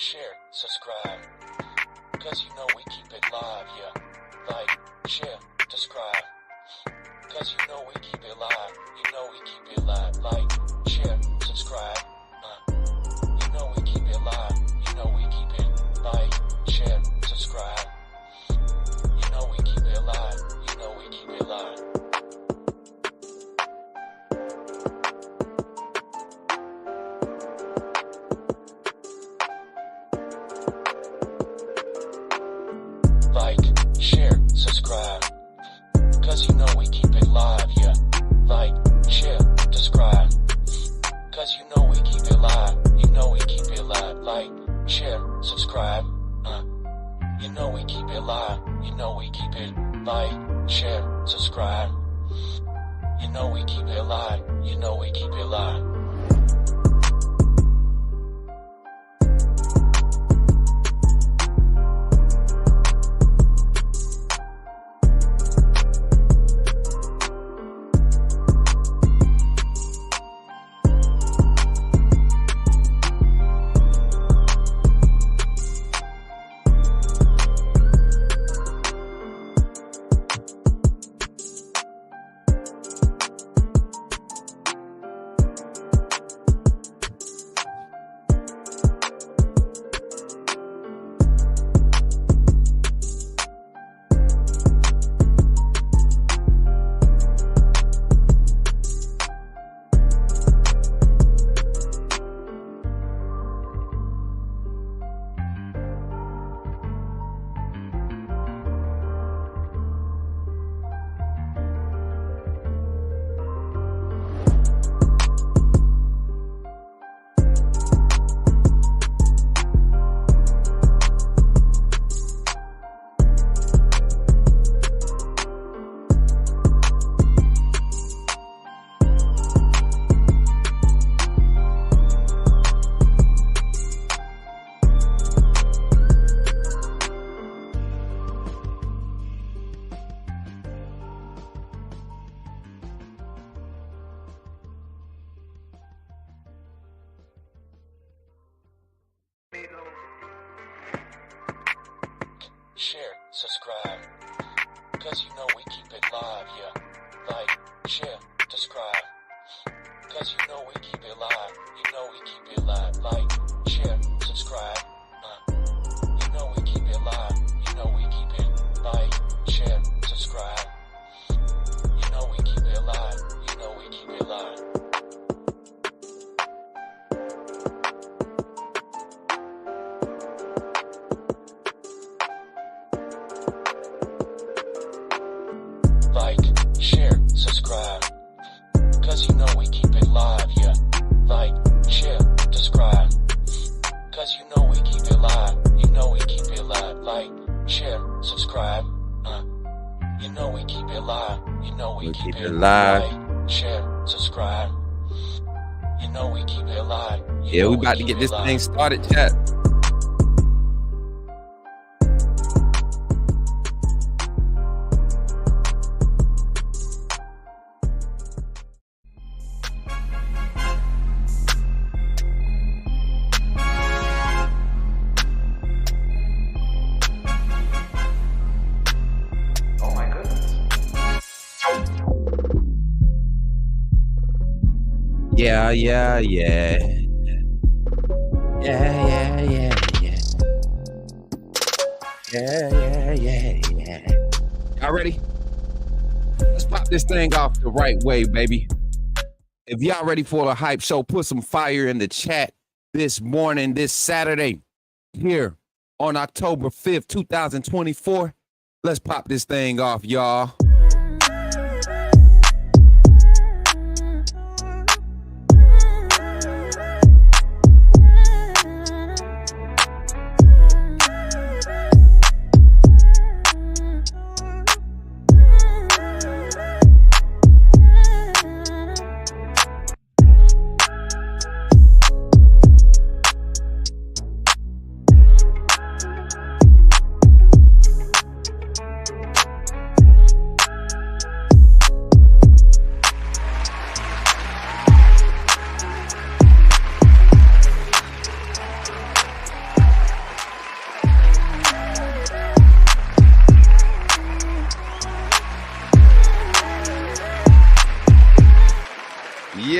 share, subscribe. Cause you know we keep it live, yeah. Like, share, subscribe. Cause you know we keep it live. You know we keep it live. Like, share, subscribe. You know we keep it live. You know we keep it like, share, subscribe. You know we keep it live. You know we keep it live. Like, share, subscribe. Cause you know we keep it live, yeah. Like, share, subscribe. Cause you know we keep it live. You know we keep it live. Like, share, subscribe. You know we keep it live. You know we keep it like, share, subscribe. You know we keep it live. You know we keep it live. Share, subscribe. Cause you know we keep it live, yeah. Like, share, subscribe. Cause you know we keep it live. You know we keep it live. Like, share, subscribe. You know we keep it live. You know we keep it like, share, subscribe. You know we keep it live. You know we keep it live. Like, share, subscribe. Cause you know we keep it live, yeah. Like, share, subscribe. Cause you know we keep it live. You know we keep it live. Like, share, subscribe. You know we keep it live. You know we keep it live. Like, share, subscribe. You know we keep it live. Yeah, we about to get this thing started, chat. Yeah. Yeah. Y'all ready? Let's pop this thing off the right way, baby. If y'all ready for the hype show, put some fire in the chat this morning, this Saturday, here on October 5th, 2024. Let's pop this thing off, y'all.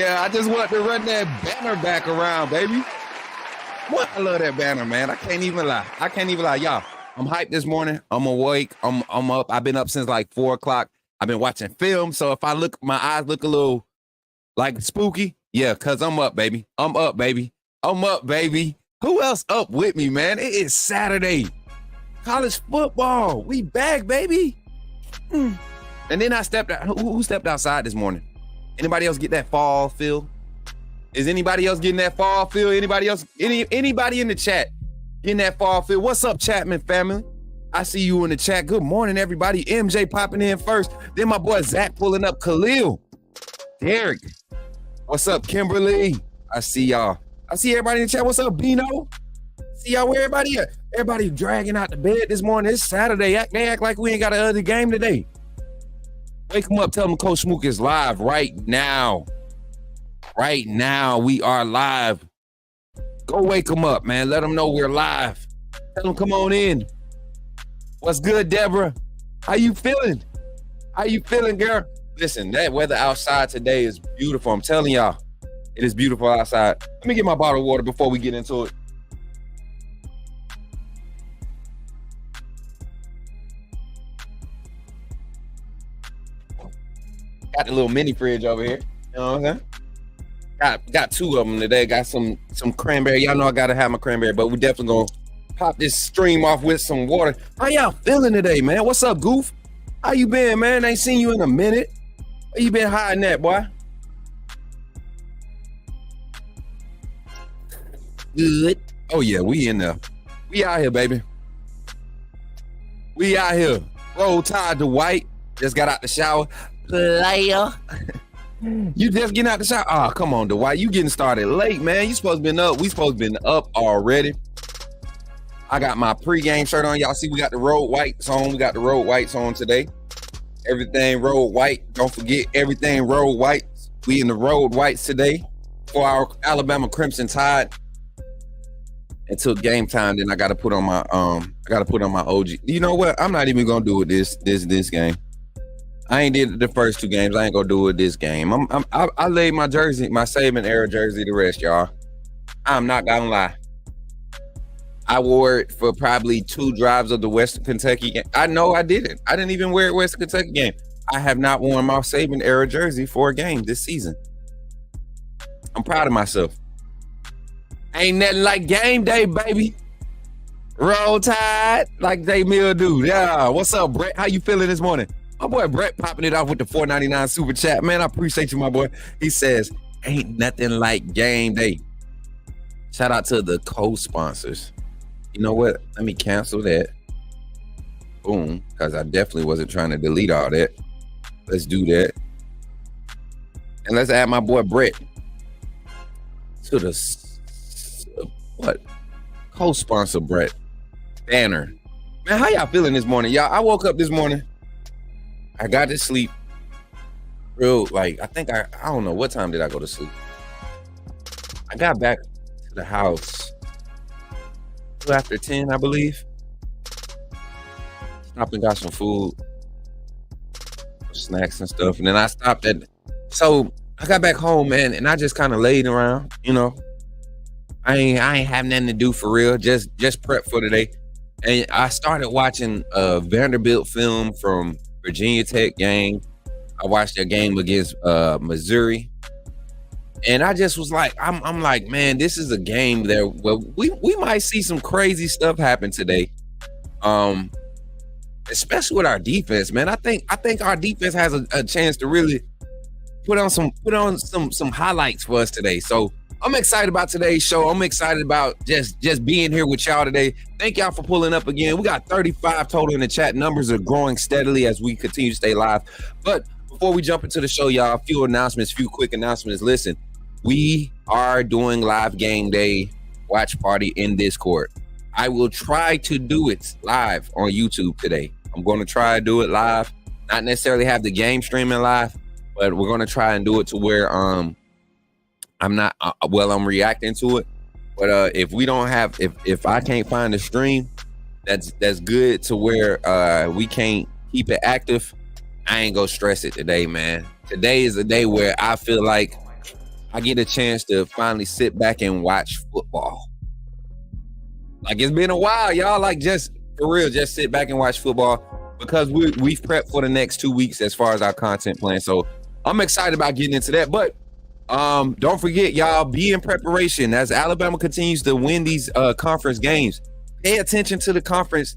Yeah, I just want to run that banner back around, baby. What? I love that banner, man. I can't even lie. Y'all, I'm hyped this morning. I'm awake. I'm up. I've been up since like 4 o'clock. I've been watching film. So if my eyes look a little like spooky, yeah, because I'm up, baby. I'm up, baby. Who else up with me, man? It is Saturday. College football. We back, baby. And then I stepped out. Who stepped outside this morning? Anybody else get that fall feel? Is anybody else getting that fall feel? Anybody else? Anybody in the chat getting that fall feel? What's up, Chapman family? I see you in the chat. Good morning, everybody. MJ popping in first. Then my boy Zach pulling up. Khalil. Derek. What's up, Kimberly? I see y'all. I see everybody in the chat. What's up, Bino? See y'all where everybody at? Everybody dragging out the bed this morning. It's Saturday. They act like we ain't got another game today. Wake them up. Tell them Coach Smook is live right now. Right now, we are live. Go wake them up, man. Let them know we're live. Tell them come on in. What's good, Deborah? How you feeling? Girl? Listen, that weather outside today is beautiful. I'm telling y'all, it is beautiful outside. Let me get my bottle of water before we get into it. Got the little mini fridge over here. You know what I'm saying? Got two of them today. Got some cranberry. Y'all know I gotta have my cranberry, but we definitely gonna pop this stream off with some water. How y'all feeling today, man? What's up, Goof? How you been, man? Ain't seen you in a minute. Where you been hiding at, boy? Good. Oh yeah, we in there. We out here, baby. We out here. Roll Tide to White. Just got out the shower. Player. You just getting out the shower? Oh, come on, Dwight. You getting started late, man. You supposed to been up. We supposed to been up already. I got my pregame shirt on. Y'all see we got the road whites on. We got the road whites on today. Everything road white. Don't forget everything road whites. We in the road whites today for our Alabama Crimson Tide. Until game time, then I gotta put on my OG. You know what? I'm not even gonna do it this game. I ain't did it the first two games. I ain't gonna do it this game. I laid my jersey, my Saban era jersey to rest, y'all. I'm not gonna lie. I wore it for probably 2 drives of the Western Kentucky game. I know I didn't. I didn't even wear it Western Kentucky game. I have not worn my Saban era jersey for a game this season. I'm proud of myself. Ain't nothing like game day, baby. Roll Tide like they mill do. Yeah. What's up, Brett? How you feeling this morning? My boy Brett popping it off with the $4.99 super chat. Man, I appreciate you, my boy. He says, ain't nothing like game day. Shout out to the co-sponsors. You know what? Let me cancel that. Boom. Because I definitely wasn't trying to delete all that. Let's do that. And let's add my boy Brett to the co-sponsor Brett banner. Man, how y'all feeling this morning? Y'all, I woke up this morning. I got to sleep real, I don't know, what time did I go to sleep? I got back to the house after 10, I believe. Stopped and got some food, snacks and stuff. And then I stopped so I got back home, man, and I just kind of laid around, you know. I ain't have nothing to do for real, just prep for today. And I started watching a Vanderbilt film from Virginia Tech game. I watched their game against Missouri, and I just was like, I'm like, man, this is a game there where we might see some crazy stuff happen today, especially with our defense, man. I think our defense has a chance to really put on some highlights for us today. So I'm excited about today's show. I'm excited about just being here with y'all today. Thank y'all for pulling up again. We got 35 total in the chat. Numbers are growing steadily as we continue to stay live. But before we jump into the show, y'all, a few quick announcements. Listen, we are doing live game day watch party in Discord. I will try to do it live on YouTube today. I'm going to try to do it live. Not necessarily have the game streaming live, but we're going to try and do it to where I'm not I'm reacting to it, but if I can't find a stream that's good to where we can't keep it active, I ain't gonna stress it today, man. Today is a day where I feel like I get a chance to finally sit back and watch football. Like, it's been a while, y'all. Like, just for real, just sit back and watch football, because we've prepped for the next 2 weeks as far as our content plan. So I'm excited about getting into that. But don't forget, y'all, be in preparation as Alabama continues to win these conference games. Pay attention to the conference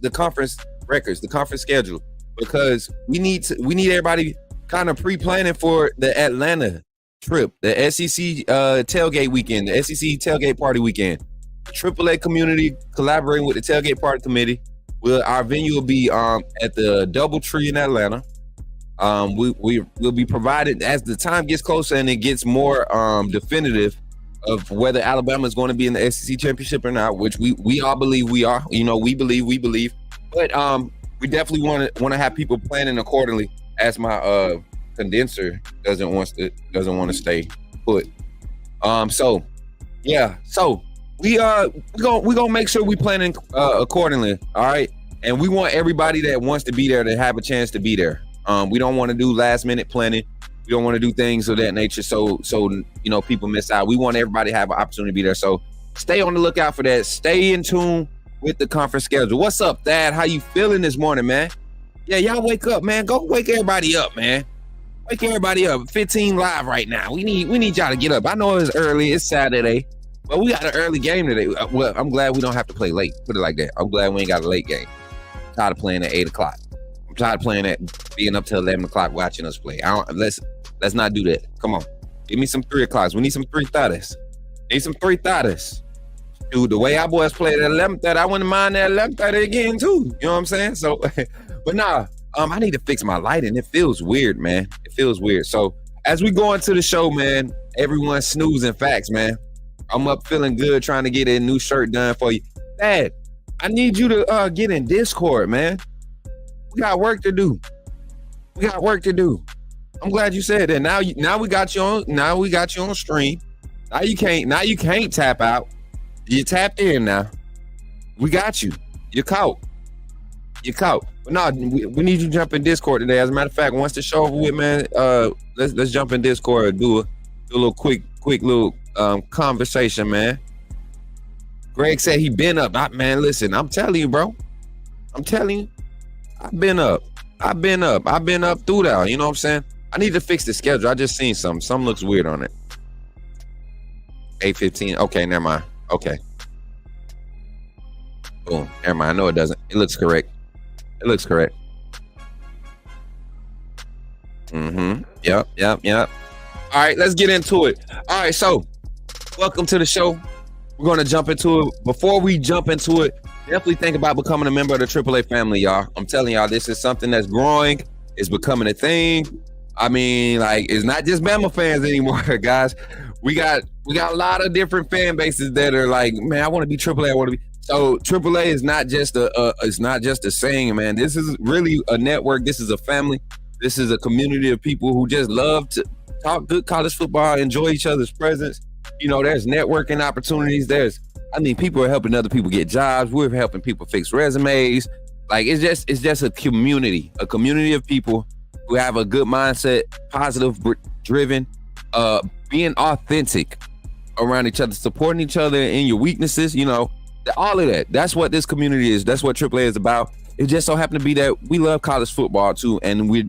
records, the conference schedule, because we need everybody kind of pre-planning for the Atlanta trip, the SEC tailgate weekend, the SEC tailgate party weekend. AAA community collaborating with the tailgate party committee. Our venue will be at the DoubleTree in Atlanta. We'll be provided as the time gets closer and it gets more definitive of whether Alabama is going to be in the SEC championship or not, which we all believe we are. You know, we believe. But we definitely want to have people planning accordingly, as my condenser doesn't want to stay put. So we gonna make sure we planning accordingly. All right, and we want everybody that wants to be there to have a chance to be there. We don't want to do last minute planning. We don't want to do things of that nature. So you know, people miss out. We want everybody to have an opportunity to be there. So stay on the lookout for that. Stay in tune with the conference schedule. What's up, Thad? How you feeling this morning, man? Yeah, y'all wake up, man. Go wake everybody up, man. Wake everybody up. 15 live right now. We need y'all to get up. I know it's early. It's Saturday, but we got an early game today. Well, I'm glad we don't have to play late. Put it like that. I'm glad we ain't got a late game. I'm tired of playing at 8 o'clock. I'm tired of playing at being up till 11 o'clock watching us play. Let's not do that. Come on. Give me some 3 o'clocks. We need some 3:30s. Need some 3:30s. Dude, the way our boys played at 11:30, I wouldn't mind that 11:30 again too. You know what I'm saying? So, but nah, I need to fix my lighting. It feels weird, man. It feels weird. So as we go into the show, man, everyone snoozing facts, man. I'm up feeling good, trying to get a new shirt done for you. Dad, I need you to get in Discord, man. We got work to do. I'm glad you said that. Now we got you on. Now we got you on stream. Now you can't tap out. You tapped in now. We got you. You're caught. But no, we need you to jump in Discord today. As a matter of fact, once the show over with, man, let's jump in Discord and do a little quick little conversation, man. Greg said he been up. Man, listen, I'm telling you, bro. I've been up. I've been up through that. You know what I'm saying? I need to fix the schedule. I just seen something. Something looks weird on it. 8:15. Okay, never mind. Okay. Boom. Never mind. I know it doesn't. It looks correct. Yep. All right, let's get into it. All right, so welcome to the show. We're going to jump into it. Before we jump into it, definitely think about becoming a member of the AAA family, y'all. I'm telling y'all, this is something that's growing. It's becoming a thing. I mean, like, it's not just Bama fans anymore, guys. We got a lot of different fan bases that are like, man, I want to be AAA. I want to be. So AAA is not just a saying, man. This is really a network. This is a family. This is a community of people who just love to talk good college football, enjoy each other's presence. You know, there's networking opportunities. People are helping other people get jobs. We're helping people fix resumes. Like, it's just a community of people who have a good mindset, positive, driven, being authentic around each other, supporting each other in your weaknesses, you know, all of that. That's what this community is. That's what AAA is about. It just so happened to be that we love college football too, and we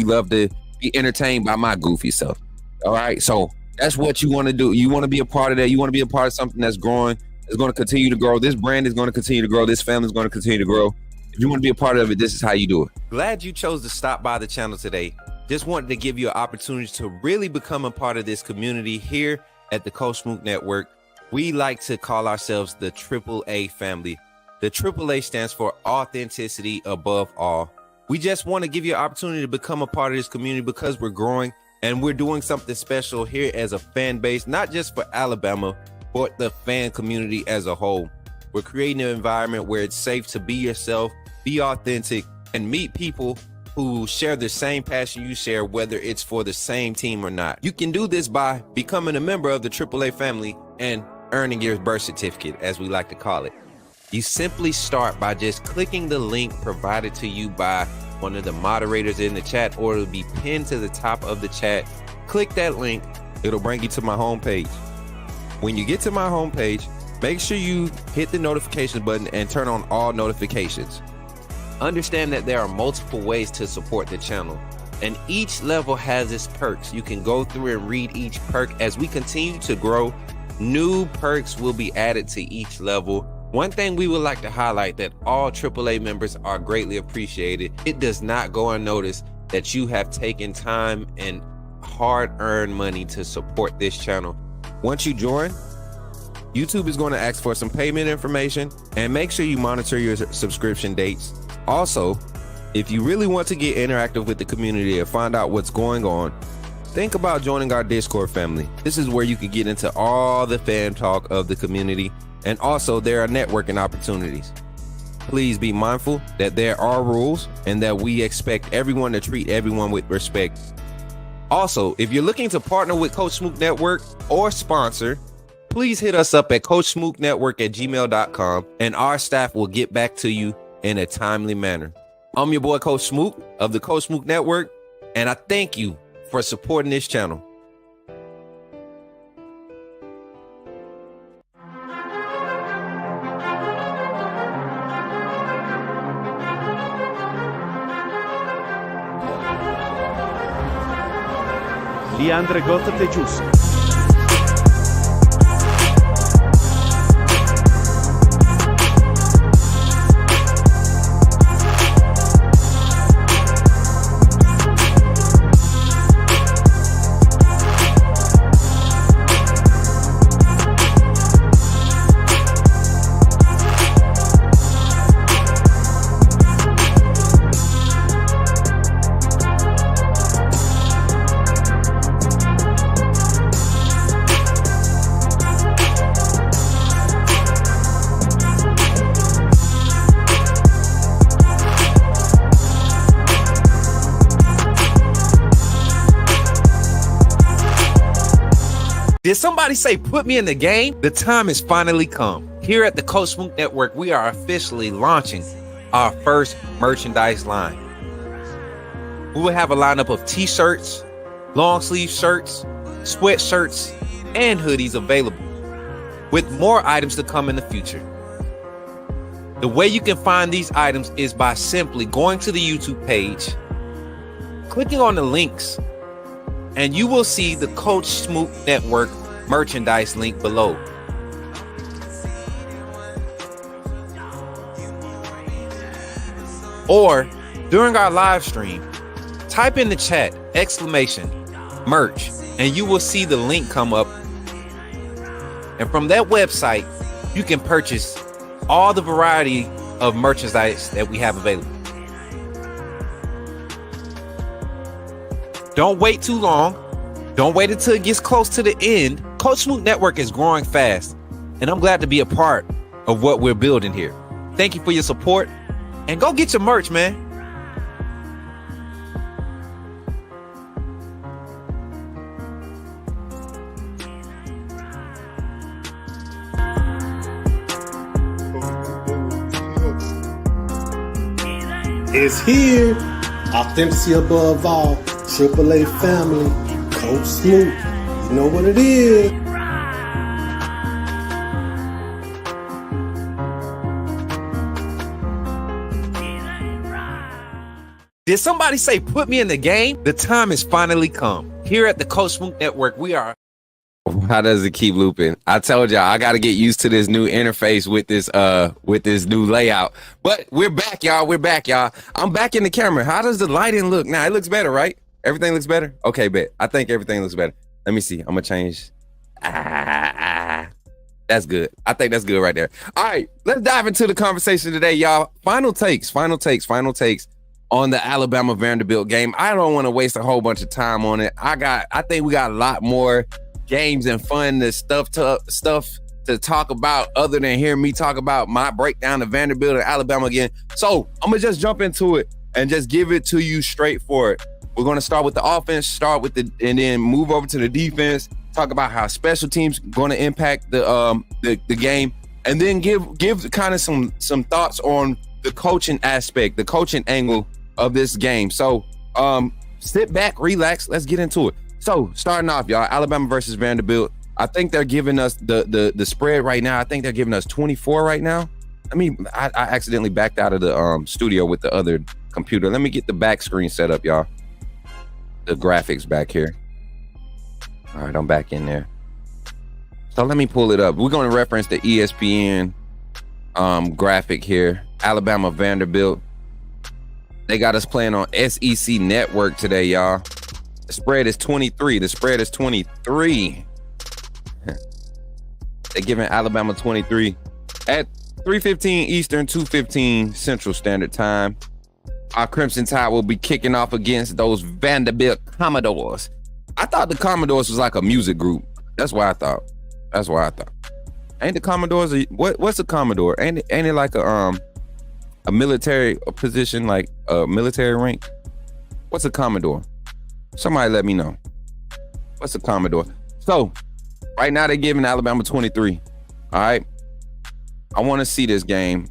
love to be entertained by my goofy self. All right, so that's what you want to do. You want to be a part of that. You want to be a part of something that's growing. It's going to continue to grow. This brand is going to continue to grow. This family is going to continue to grow. If you want to be a part of it, this is how you do it. Glad you chose to stop by the channel today. Just wanted to give you an opportunity to really become a part of this community here at the Coach Smook Network. We like to call ourselves the AAA family. The AAA stands for authenticity above all. We just want to give you an opportunity to become a part of this community because we're growing and we're doing something special here as a fan base, not just for Alabama, but the fan community as a whole. We're creating an environment where it's safe to be yourself, be authentic, and meet people who share the same passion you share, whether it's for the same team or not. You can do this by becoming a member of the AAA family and earning your birth certificate, as we like to call it. You simply start by just clicking the link provided to you by one of the moderators in the chat, or it'll be pinned to the top of the chat. Click that link. It'll bring you to my homepage. When you get to my homepage, make sure you hit the notification button and turn on all notifications. Understand that there are multiple ways to support the channel, and each level has its perks. You can go through and read each perk. As we continue to grow, new perks will be added to each level. One thing we would like to highlight that all AAA members are greatly appreciated. It does not go unnoticed that you have taken time and hard-earned money to support this channel. Once you join, YouTube is going to ask for some payment information, and make sure you monitor your subscription dates. Also, if you really want to get interactive with the community and find out what's going on, think about joining our Discord family. This is where you can get into all the fan talk of the community, and also there are networking opportunities. Please be mindful that there are rules and that we expect everyone to treat everyone with respect. Also, if you're looking to partner with Coach Smook Network or sponsor, please hit us up at coachsmooknetwork@gmail.com, and our staff will get back to you in a timely manner. I'm your boy, Coach Smook of the Coach Smook Network, and I thank you for supporting this channel. Leandre Gota Tejus. Did somebody say put me in the game? The time has finally come. Here at the Coach Smook Network, we are officially launching our first merchandise line. We will have a lineup of t-shirts, long sleeve shirts, sweatshirts, and hoodies available, with more items to come in the future. The way you can find these items is by simply going to the YouTube page, clicking on the links, and you will see the Coach Smook Network merchandise link below. Or during our live stream, type in the chat !merch, and you will see the link come up. And from that website, you can purchase all the variety of merchandise that we have available. Don't wait too long. Don't wait until it gets close to the end. Coach Smook Network is growing fast, and I'm glad to be a part of what we're building here. Thank you for your support, and go get your merch, man. It's here. Authenticity above all. AAA family. Coach Smook. You know what it is. Did somebody say put me in the game? The time has finally come. Here at the Coach Smook Network, we are. How does it keep looping? I told y'all I got to get used to this new interface with this new layout. But we're back, y'all. We're back, y'all. I'm back in the camera. How does the lighting look now? It looks better, right? Everything looks better? Okay, bet. I think everything looks better. Let me see. I'm gonna change. That's good. I think that's good right there. All right, let's dive into the conversation today, y'all. Final takes on the Alabama Vanderbilt game. I don't want to waste a whole bunch of time on it. I think we got a lot more games and fun stuff to talk about other than hearing me talk about my breakdown of Vanderbilt and Alabama again. So I'm gonna just jump into it and just give it to you straightforward. We're gonna start with the offense, and then move over to the defense, talk about how special teams gonna impact the game, and then give kind of some thoughts on the coaching aspect, the coaching angle of this game. So sit back, relax, let's get into it. So starting off, y'all, Alabama versus Vanderbilt. I think they're giving us the spread right now. I think they're giving us 24 right now. I accidentally backed out of the studio with the other computer. Let me get the back screen set up, y'all. The graphics back here. All right, I'm back in there. So let me pull it up. We're going to reference the ESPN graphic here. Alabama Vanderbilt. They got us playing on SEC Network today, y'all. The spread is 23. The spread is 23. They're giving Alabama 23 at 3:15 Eastern, 2:15 Central Standard Time. Our Crimson Tide will be kicking off against those Vanderbilt Commodores. I thought the Commodores was like a music group. That's what I thought. Ain't the Commodores what's a Commodore? Ain't it like a military position, like a military rank? What's a Commodore? Somebody let me know. What's a Commodore? So right now they're giving Alabama 23. All right. I want to see this game.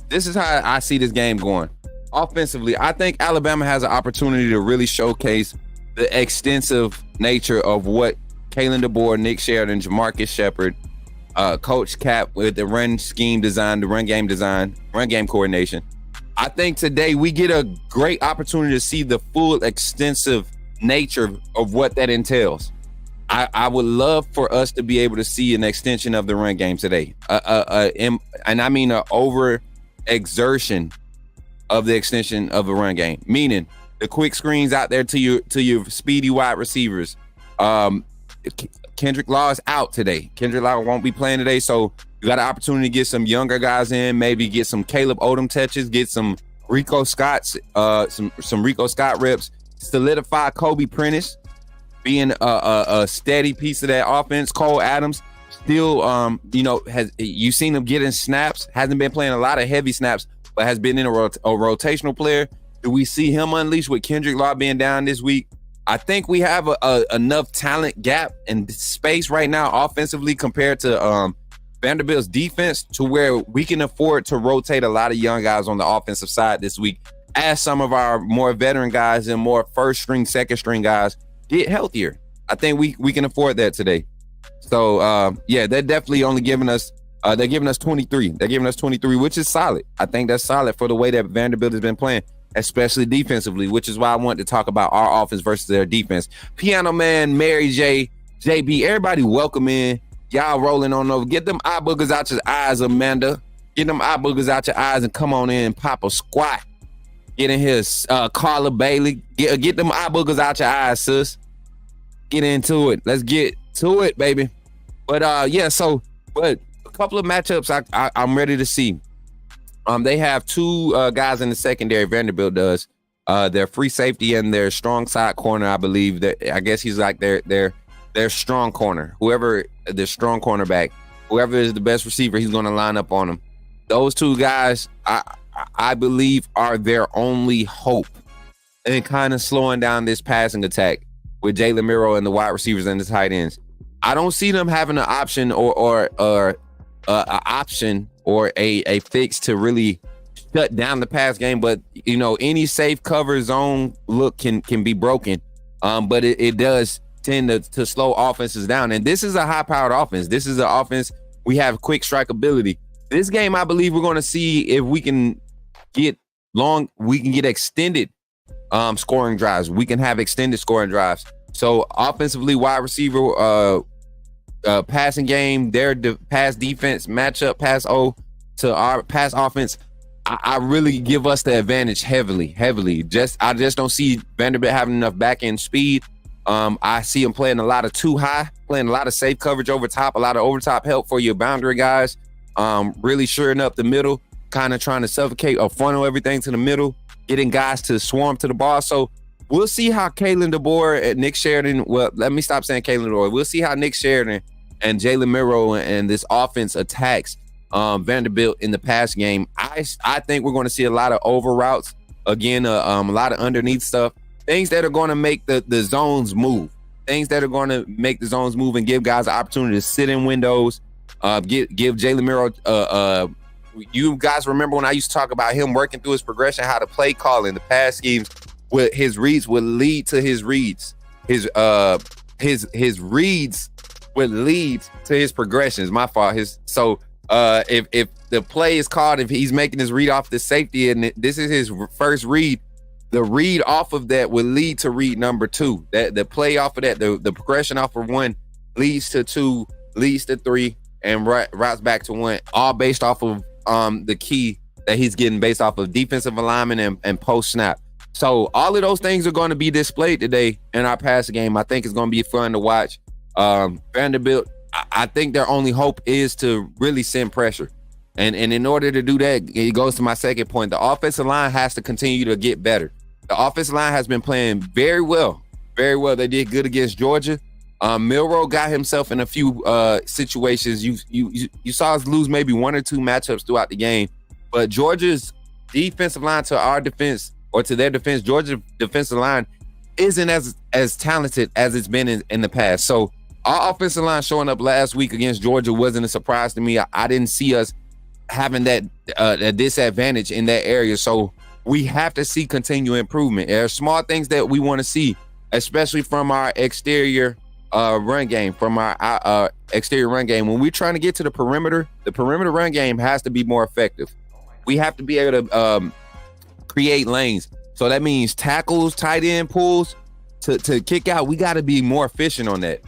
This is how I see this game going. Offensively, I think Alabama has an opportunity to really showcase the extensive nature of what Kalen DeBoer, Nick Sheridan, Jamarcus Shepard, Coach Cap with the run scheme design, the run game design, run game coordination. I think today we get a great opportunity to see the full extensive nature of what that entails. I would love for us to be able to see an extension of the run game today. And I mean an over exertion of the extension of the run game, meaning the quick screens out there to your speedy wide receivers. Kendrick Law is out today. Kendrick Law won't be playing today, so you got an opportunity to get some younger guys in, maybe get some Caleb Odom touches, get some Rico Scott's, some Rico Scott reps, solidify Kobe Prentice being a steady piece of that offense. Cole Adams still, has you seen him getting snaps? Hasn't been playing a lot of heavy snaps, but has been in a rotational player. Do we see him unleashed with Kendrick Law being down this week? I think we have enough talent gap and space right now offensively compared to Vanderbilt's defense to where we can afford to rotate a lot of young guys on the offensive side this week as some of our more veteran guys and more first string, second string guys get healthier. I think we can afford that today. So they're definitely only giving us they're giving us 23. They're giving us 23, which is solid. I think that's solid for the way that Vanderbilt has been playing, especially defensively, which is why I wanted to talk about our offense versus their defense. Piano Man, Mary J, JB, everybody welcome in. Y'all rolling on over. Get them eye boogers out your eyes, Amanda. Get them eye boogers out your eyes and come on in and pop a squat. Get in here, Carla Bailey. Get them eye boogers out your eyes, sis. Get into it. Let's get to it, baby. But but a couple of matchups I'm ready to see. They have two guys in the secondary. Vanderbilt does. Their free safety and their strong side corner. I believe that. I guess he's like their strong corner. Whoever the strong cornerback, whoever is the best receiver, he's going to line up on them. Those two guys, I believe, are their only hope in kind of slowing down this passing attack with Jalen Miro and the wide receivers and the tight ends. I don't see them having an option or a fix to really shut down the pass game. But any safe cover zone look can be broken. But it does tend to slow offenses down. And this is a high-powered offense. This is an offense. We have quick strike ability. This game, I believe we're going to see if we can get extended scoring drives. We can have extended scoring drives. So offensively, wide receiver, passing game, their pass defense, matchup, pass O to our pass offense. I really give us the advantage heavily. I just don't see Vanderbilt having enough back end speed. I see them playing a lot of too high, playing a lot of safe coverage over top, a lot of over top help for your boundary guys. Really shoring up the middle, kind of trying to suffocate or funnel everything to the middle, getting guys to swarm to the ball. So we'll see how Kalen DeBoer and Nick Sheridan, well, let me stop saying Kalen DeBoer. We'll see how Nick Sheridan and Jalen Miro and this offense attacks Vanderbilt in the pass game. I think we're going to see a lot of over routes. Again, a lot of underneath stuff. Things that are going to make the zones move. Things that are going to make the zones move and give guys an opportunity to sit in windows. Give Jalen Miro. You guys remember when I used to talk about him working through his progression, how to play calling, the pass schemes, with his reads would lead to his reads. his reads would lead to his progressions. My fault. If the play is called, if he's making his read off the safety and this is his first read, the read off of that would lead to read number 2. That the play off of that, the progression off of 1 leads to 2, leads to 3, and routes back to 1, all based off of the key that he's getting based off of defensive alignment and post snap. So all of those things are going to be displayed today in our pass game. I think it's going to be fun to watch. Vanderbilt, I think their only hope is to really send pressure. And in order to do that, it goes to my second point. The offensive line has to continue to get better. The offensive line has been playing very well. Very well. They did good against Georgia. Milroe got himself in a few situations. You saw us lose maybe 1 or 2 matchups throughout the game. But Georgia's defensive line to our defense, or to their defense, Georgia's defensive line isn't as talented as it's been in the past. So our offensive line showing up last week against Georgia wasn't a surprise to me. I didn't see us having that a disadvantage in that area. So we have to see continued improvement. There are small things that we want to see, especially from our exterior run game, from our exterior run game. When we're trying to get to the perimeter run game has to be more effective. We have to be able to create lanes. So that means tackles, tight end pulls to kick out. We got to be more efficient on that.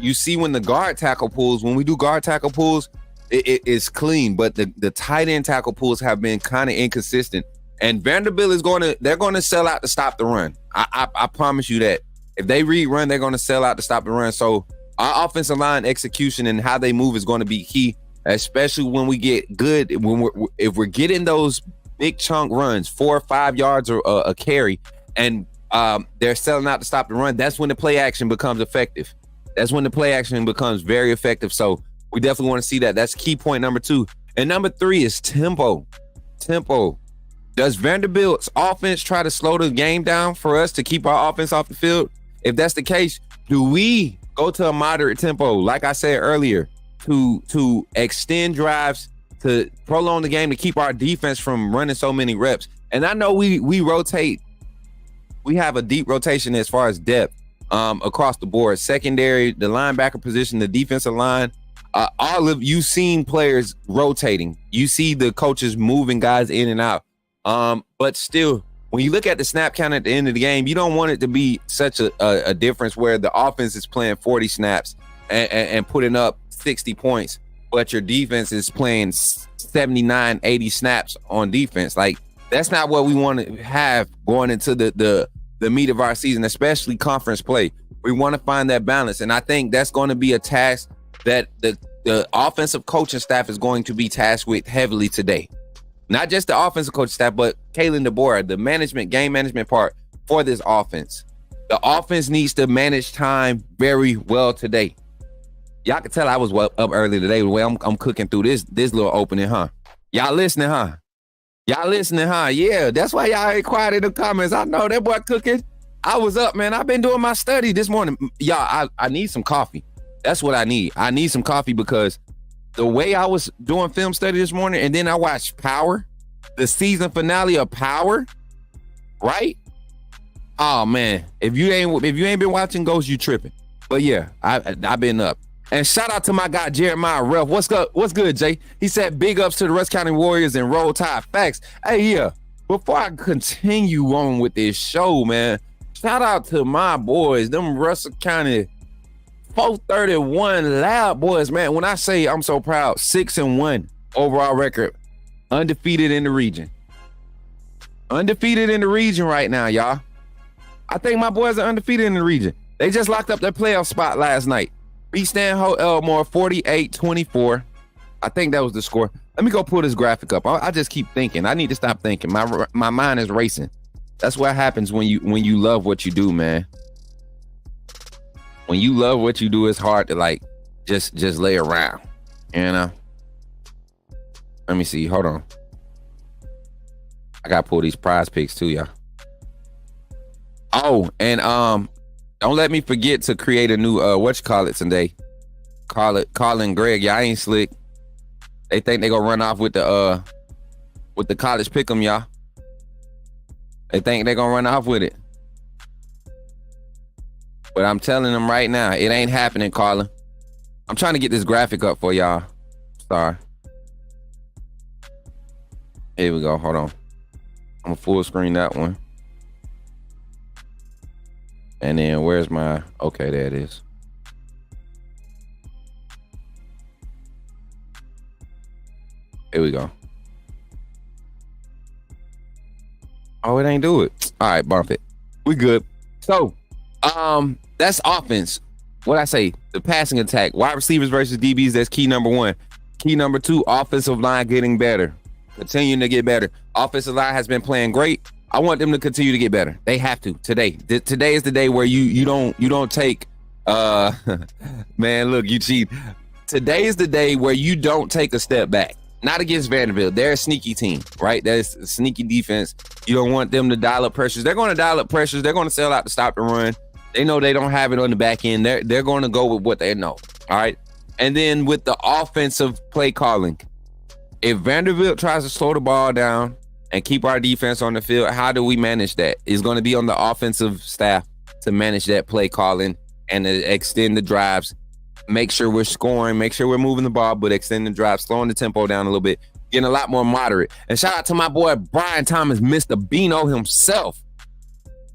You see when the guard tackle pulls, when we do guard tackle pulls, it's clean, but the tight end tackle pulls have been kind of inconsistent. And Vanderbilt they're going to sell out to stop the run. I promise you that. If they read run, they're going to sell out to stop the run. So our offensive line execution and how they move is going to be key, especially when we get good. If we're getting those big chunk runs, 4 or 5 yards or a carry, and they're selling out to stop the run, that's when the play action becomes effective. That's when the play action becomes very effective. So we definitely want to see that. That's key point number 2. And number 3 is tempo. Tempo. Does Vanderbilt's offense try to slow the game down for us to keep our offense off the field? If that's the case, do we go to a moderate tempo, like I said earlier, to extend drives, to prolong the game, to keep our defense from running so many reps? And I know we rotate. We have a deep rotation as far as depth across the board. Secondary, the linebacker position, the defensive line. You've seen players rotating. You see the coaches moving guys in and out. But still, when you look at the snap count at the end of the game, you don't want it to be such a difference where the offense is playing 40 snaps and putting up 60 points, but your defense is playing 79, 80 snaps on defense. Like, that's not what we want to have going into the meat of our season, especially conference play. We want to find that balance. And I think that's going to be a task that the offensive coaching staff is going to be tasked with heavily today. Not just the offensive coaching staff, but Kalen DeBoer, the game management part for this offense. The offense needs to manage time very well today. Y'all can tell I was up early today. The way I'm cooking through this little opening, huh? Y'all listening, huh? Yeah, that's why y'all ain't quiet in the comments. I know that boy cooking. I was up, man. I've been doing my study this morning. Y'all, I need some coffee. That's what I need. I need some coffee because the way I was doing film study this morning, and then I watched Power, the season finale of Power, right? Oh man, if you ain't been watching Ghost, you tripping. But yeah, I've been up. And shout out to my guy Jeremiah Ralph. What's good, Jay? He said big ups to the Rusk County Warriors and Roll Tide. Facts. Hey, yeah. Before I continue on with this show, man, shout out to my boys, them Russell County 431 Loud boys, man. When I say I'm so proud, 6-1 overall record, undefeated in the region. Undefeated in the region right now, y'all. I think my boys are undefeated in the region. They just locked up their playoff spot last night. Beat Stanhope Elmore 48-24. I think that was the score. Let me go pull this graphic up. I just keep thinking. I need to stop thinking. My mind is racing. That's what happens when you love what you do, man. When you love what you do, it's hard to like just lay around, you know. Let me see. Hold on. I gotta pull these prize picks too, y'all. Oh, and don't let me forget to create a new today. Colin Greg. Y'all ain't slick. They think they gonna run off with the college pick'em, y'all. They think they gonna run off with it. But I'm telling them right now, it ain't happening, Carla. I'm trying to get this graphic up for y'all. Sorry. Here we go. Hold on. I'm gonna full screen that one. And then where's my, okay, there it is. Here we go. Oh, it ain't do it. All right, bump it. We good. So, that's offense. What I say? The passing attack. Wide receivers versus DBs. That's key number one. Key number two, offensive line getting better. Continuing to get better. Offensive line has been playing great. I want them to continue to get better. They have to today. Today is the day where you don't take man, look, you cheat. Today is the day where you don't take a step back. Not against Vanderbilt. They're a sneaky team, right? That's a sneaky defense. You don't want them to dial up pressures. They're going to dial up pressures. They're going to sell out to stop the run. They know they don't have it on the back end. They're going to go with what they know. All right. And then with the offensive play calling, if Vanderbilt tries to slow the ball down and keep our defense on the field, how do we manage that? It's going to be on the offensive staff to manage that play calling and to extend the drives. Make sure we're scoring, make sure we're moving the ball, but extending the drive, slowing the tempo down a little bit, getting a lot more moderate. And shout out to my boy, Brian Thomas, Mr. Beano himself.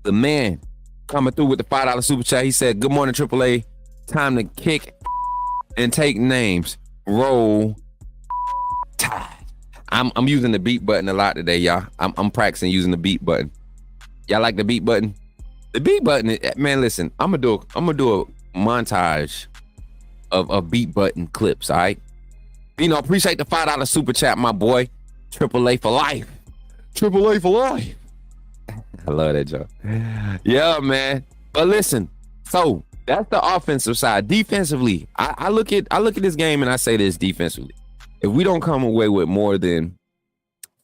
The man coming through with the $5 super chat. He said, good morning, AAA. Time to kick and take names. Roll Tide. I'm using the beat button a lot today, y'all. I'm practicing using the beat button. Y'all like the beat button? The beat button, man, listen, I'm gonna do a montage of beat button clips, all right? You know, appreciate the $5 super chat, my boy. AAA for life. AAA for life. I love that joke. Yeah, man. But listen, so that's the offensive side. Defensively, I look at this game and I say this defensively. If we don't come away with more than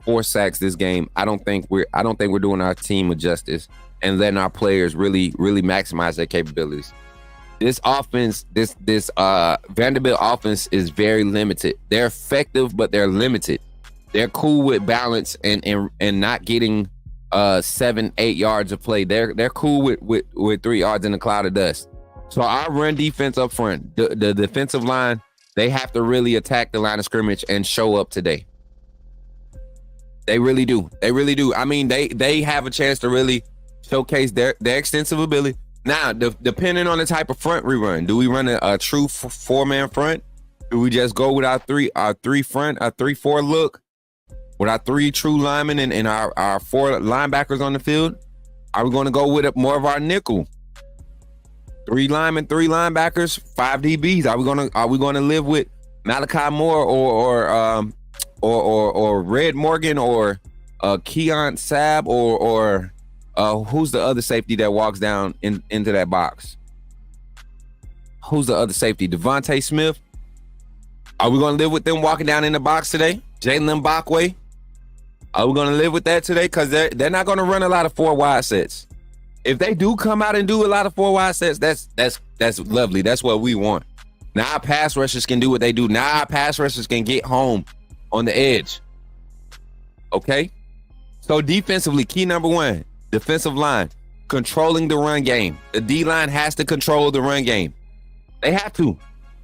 4 sacks this game, I don't think we're doing our team a justice and letting our players really maximize their capabilities. This offense, this Vanderbilt offense is very limited. They're effective, but they're limited. They're cool with balance and not getting 7-8 yards of play. They're cool with 3 yards in a cloud of dust. So our run defense up front, the defensive line, they have to really attack the line of scrimmage and show up today. They really do. They really do. I mean, they have a chance to really showcase their extensive ability. Now, depending on the type of front we run, do we run a true 4-man front? Do we just go with our 3-4 look with our 3 true linemen and our 4 linebackers on the field? Are we going to go with more of our nickel? 3 linemen, 3 linebackers, 5 DBs. Are we going to live with Malachi Moore or Red Morgan or Keon Sabb or who's the other safety that walks down into that box? Who's the other safety? Devontae Smith? Are we going to live with them walking down in the box today? Jalen Mbakwe? Are we going to live with that today? Because they're not going to run a lot of 4 wide sets. If they do come out and do a lot of 4 wide sets, that's lovely. That's what we want. Now our pass rushers can do what they do. Now our pass rushers can get home on the edge. Okay? So defensively, key number 1, defensive line, controlling the run game. The D-line has to control the run game. They have to.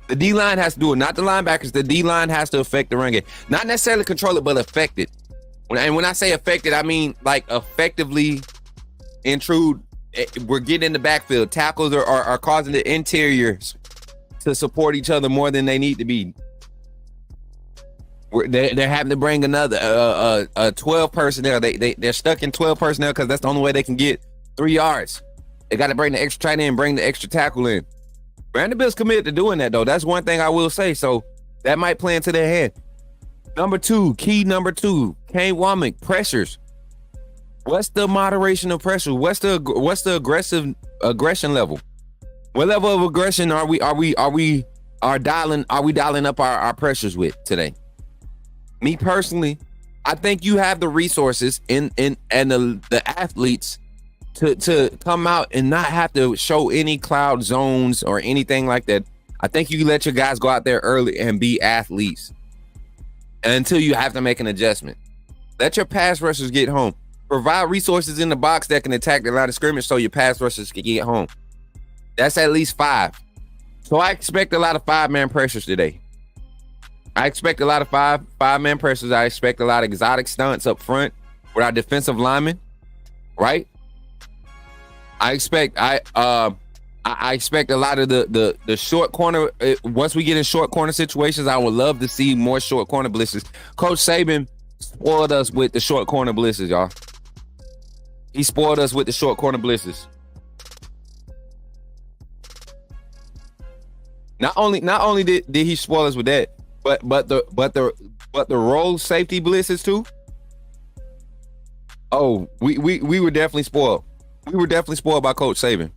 The D-line has to do it, not the linebackers. The D-line has to affect the run game. Not necessarily control it, but affect it. When I say affected, I mean like effectively intrude. We're getting in the backfield. Tackles are causing the interiors to support each other more than they need to be. They're having to bring another 12 personnel. They're stuck in 12 personnel because that's the only way they can get 3 yards. They got to bring the extra tight end, bring the extra tackle in. Vanderbilt's committed to doing that, though. That's one thing I will say. So that might play into their head. Key number 2, Kane Womack, pressures. What's the moderation of pressure? What's the aggression level? What level of aggression are we dialing up our pressures with today? Me personally, I think you have the resources and the athletes to come out and not have to show any cloud zones or anything like that. I think you let your guys go out there early and be athletes until you have to make an adjustment. Let your pass rushers get home. Provide resources in the box that can attack the line of scrimmage so your pass rushers can get home. That's at least 5. So I expect a lot of 5-man pressures today. I expect a lot of five-man pressures. I expect a lot of exotic stunts up front with our defensive linemen, right? I expect I expect a lot of the short corner. Once we get in short corner situations, I would love to see more short corner blitzes. Coach Saban spoiled us with the short corner blitzes, y'all. He spoiled us with the short corner blitzes. Not only did he spoil us with that, but the roll safety blitzes too. Oh, we were definitely spoiled. We were definitely spoiled by Coach Saban.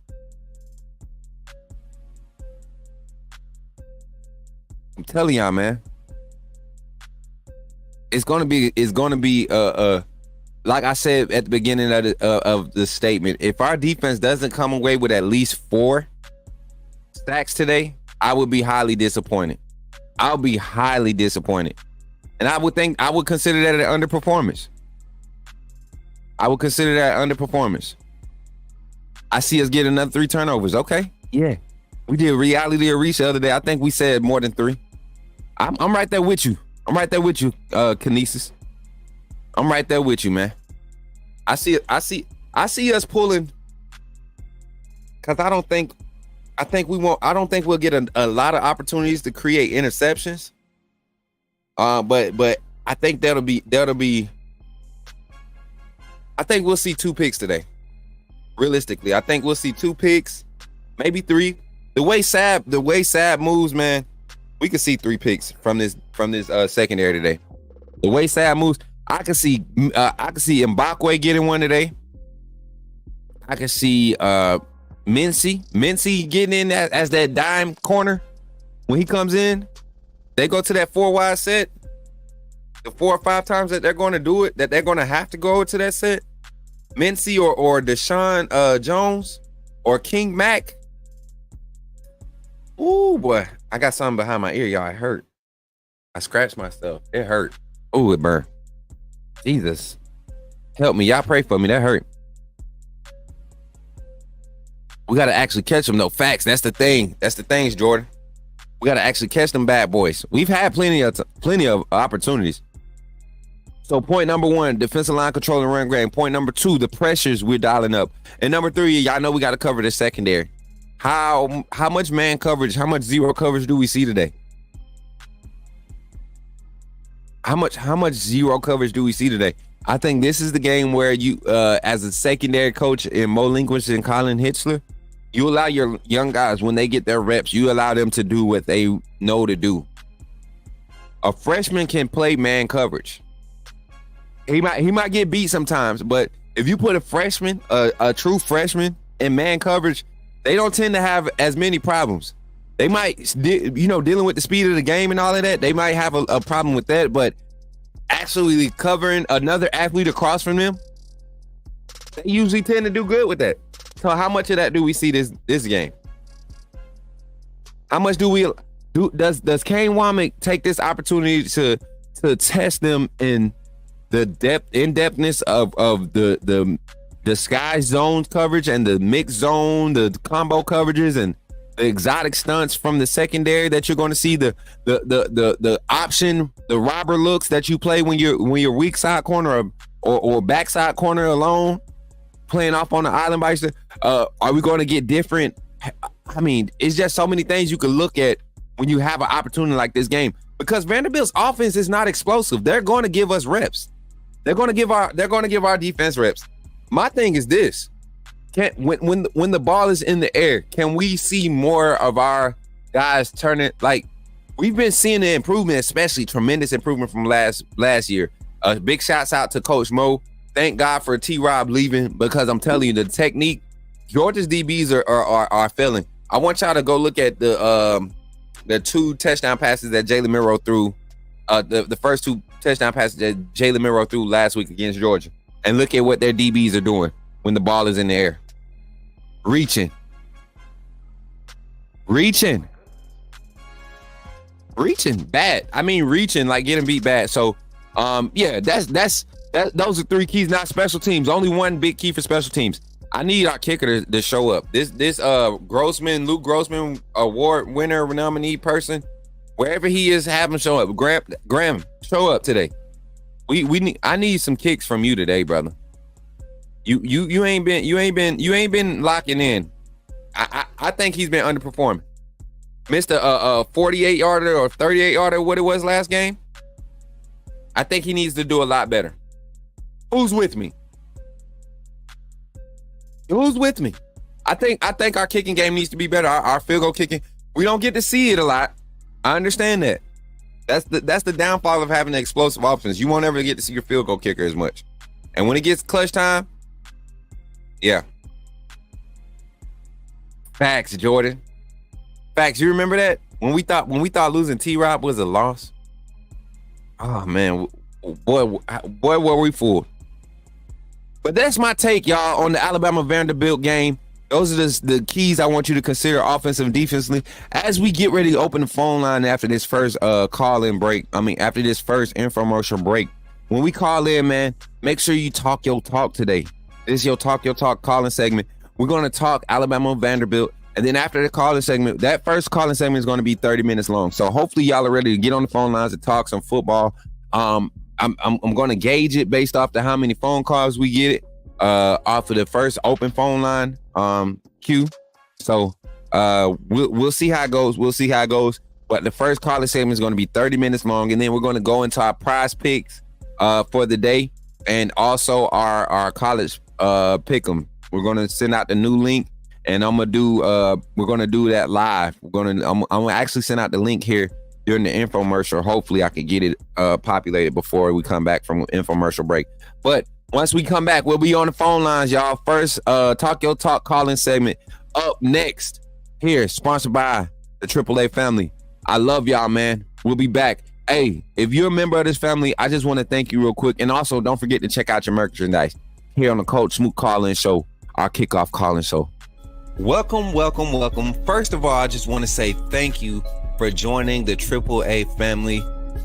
I'm telling y'all, man. It's gonna be like I said at the beginning of the statement. If our defense doesn't come away with at least 4 sacks today, I would be highly disappointed. I'll be highly disappointed. And I would consider that an underperformance. I would consider that underperformance. I see us get another 3 turnovers. Okay. Yeah. We did reality of reach the other day. I think we said more than 3. I'm right there with you. I'm right there with you, Kinesis. I'm right there with you, man. I see us pulling, because I don't think we'll get a lot of opportunities to create interceptions. But I think that'll be I think we'll see 2 picks today. Realistically, I think we'll see 2 picks, maybe 3. The way Saab moves, man, we could see 3 picks from this secondary today. The way Saab moves, I can see Mbakwe getting one today. I can see Mincy getting in as that dime corner when he comes in. They go to that 4 wide set. The 4 or 5 times that they're going to do it, that they're going to have to go to that set. Mincy or Deshaun Jones or King Mack. Ooh, boy. I got something behind my ear, y'all. It hurt. I scratched myself. It hurt. Ooh, it burned. Jesus. Help me. Y'all pray for me. That hurt. We got to actually catch them, though. Facts. That's the thing. That's the things, Jordan. We got to actually catch them bad boys. We've had plenty of opportunities. So point number 1, defensive line control and run game. Point number 2, the pressures we're dialing up. And number 3, y'all know we got to cover the secondary. How much man coverage, how much zero coverage do we see today? How much zero coverage do we see today? I think this is the game where you, as a secondary coach in Mo Linguist and Colin Hitzler, you allow your young guys, when they get their reps, you allow them to do what they know to do. A freshman can play man coverage. He might get beat sometimes, but if you put a freshman, a true freshman in man coverage, they don't tend to have as many problems. They might, dealing with the speed of the game and all of that, they might have a problem with that, but actually covering another athlete across from them, they usually tend to do good with that. So how much of that do we see this game? How much does Kane Womack take this opportunity to test them in the in-depthness of the disguise zone coverage and the mixed zone, the combo coverages and the exotic stunts from the secondary that you're going to see, the option, the robber looks that you play when you're weak side corner or backside corner alone, playing off on the island by yourself. Are we going to get different? I mean, it's just so many things you can look at when you have an opportunity like this game, because Vanderbilt's offense is not explosive. They're going to give us reps. They're going to give our defense reps. My thing is this: when the ball is in the air, can we see more of our guys turn it? Like, we've been seeing the improvement, especially tremendous improvement from last year. Big shouts out to Coach Mo. Thank God for T-Rob leaving, because I'm telling you, the technique, Georgia's DBs are failing. I want y'all to go look at the 2 touchdown passes that Jalen Miro threw, the first 2 touchdown passes that Jalen Miro threw last week against Georgia, and look at what their DBs are doing when the ball is in the air. Reaching bad. I mean, reaching, like getting beat bad. So, those are 3 keys, not special teams. Only one big key for special teams. I need our kicker to show up. This Luke Grossman award winner nominee person, wherever he is, have him show up. Graham, show up today. I need some kicks from you today, brother. You ain't been locking in. I think he's been underperforming. Missed a 48 yarder or 38 yarder, what it was last game. I think he needs to do a lot better. Who's with me? Who's with me? I think our kicking game needs to be better. Our field goal kicking, we don't get to see it a lot. I understand that. That's the downfall of having the explosive offense. You won't ever get to see your field goal kicker as much. And when it gets clutch time, yeah. Facts, Jordan. Facts. You remember that? When we thought losing T-Rob was a loss? Oh man, boy, were we fooled. But that's my take, y'all, on the Alabama Vanderbilt game. Those are the keys I want you to consider offensive and defensively as we get ready to open the phone line after this first call-in break. After this first infomercial break. When we call in, man, make sure you talk your talk today. This is your talk calling segment. We're going to talk Alabama Vanderbilt. And then after the calling segment, that first calling segment is going to be 30 minutes long. So hopefully y'all are ready to get on the phone lines and talk some football. I'm going to gauge it based off to how many phone calls we get it off of the first open phone line queue. So we'll see how it goes. But the first calling segment is going to be 30 minutes long, and then we're going to go into our prize picks for the day, and also our college pick 'em. We're going to send out the new link, and we're going to do that live. I'm going to actually send out the link here during the infomercial. Hopefully I can get it populated before we come back from infomercial break. But once we come back, we'll be on the phone lines, y'all. First, Talk Your Talk calling segment up next here, sponsored by the AAA family. I love y'all, man. We'll be back. Hey, if you're a member of this family, I just want to thank you real quick. And also, don't forget to check out your merchandise here on the Coach Smook Call-In Show, our kickoff call-in show. Welcome. First of all, I just want to say thank you for joining the AAA family.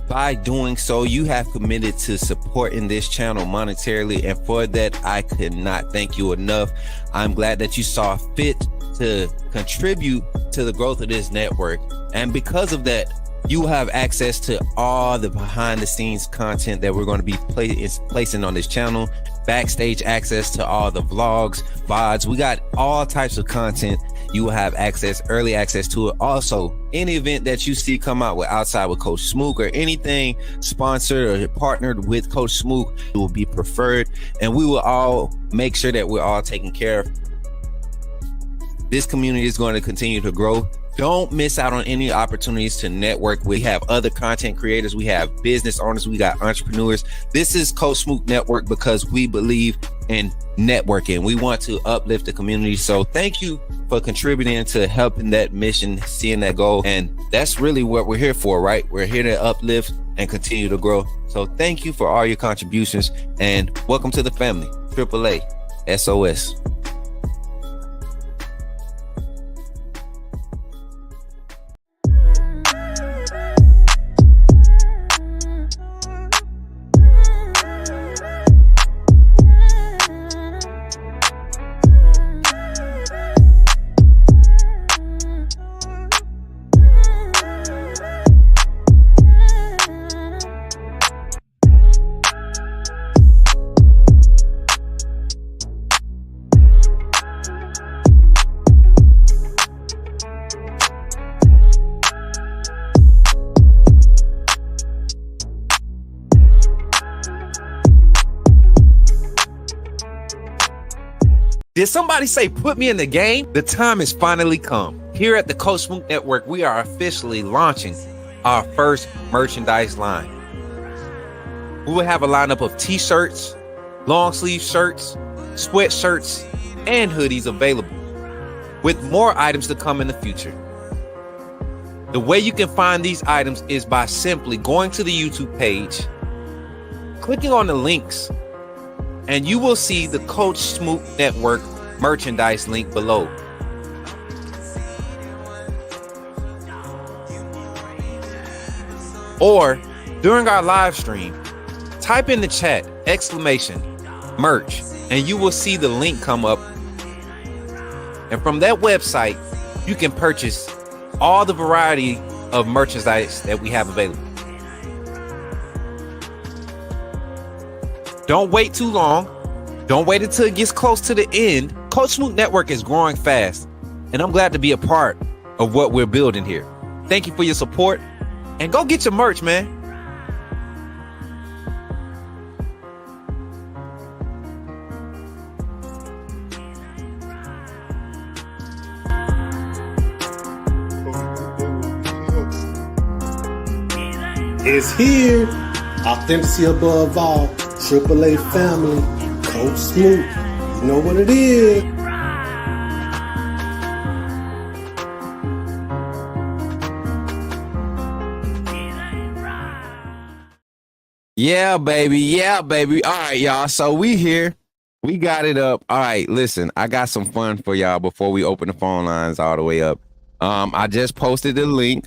By doing so, you have committed to supporting this channel monetarily, and for that, I could not thank you enough. I'm glad that you saw fit to contribute to the growth of this network, and because of that, you have access to all the behind-the-scenes content that we're going to be placing on this channel, backstage access to all the vlogs, VODs. We got all types of content. You will have early access to it. Also, any event that you see come out with outside with Coach Smook, or anything sponsored or partnered with Coach Smook, it will be preferred, and we will all make sure that we're all taken care of. This community is going to continue to grow. Don't miss out on any opportunities to network. We have other content creators. We have business owners. We got entrepreneurs. This is Coach Smook Network because we believe in networking. We want to uplift the community. So thank you for contributing to helping that mission, seeing that goal. And that's really what we're here for, right? We're here to uplift and continue to grow. So thank you for all your contributions, and welcome to the family. AAA, SOS. Did somebody say put me in the game? The time has finally come. Here at the Coach Smook Network, we are officially launching our first merchandise line. We will have a lineup of t-shirts, long sleeve shirts, sweatshirts, and hoodies available, with more items to come in the future. The way you can find these items is by simply going to the YouTube page, clicking on the links, and you will see the Coach Smook Network merchandise link below. Or during our live stream, type in the chat exclamation merch, and you will see the link come up And from that website, you can purchase all the variety of merchandise that we have available. Don't wait too long. Don't wait until it gets close to the end. Coach Smook Network is growing fast, and I'm glad to be a part of what we're building here. Thank you for your support, and go get your merch, man. It's here. Authenticity above all. AAA family. Coach Smook. You know what it is. Yeah, baby. Yeah, baby. All right, y'all. So we here. We got it up. All right, listen. I got some fun for y'all before we open the phone lines all the way up. I just posted the link.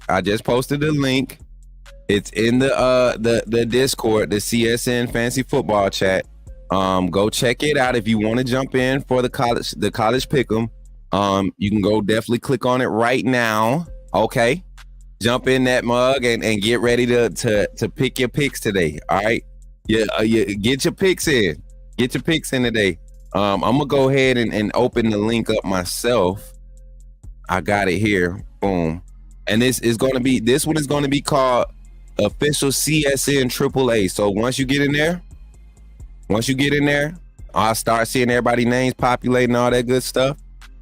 It's in the Discord, the CSN Fantasy Football chat. Go check it out if you want to jump in for the college pick'em. You can go definitely click on it right now. Okay, jump in that mug and get ready to pick your picks today. All right, get your picks in. Get your picks in today. I'm gonna go ahead and open the link up myself. I got it here. Boom. And this one is gonna be called Official CSN AAA. So once you get in there, I'll start seeing everybody's names populating, all that good stuff,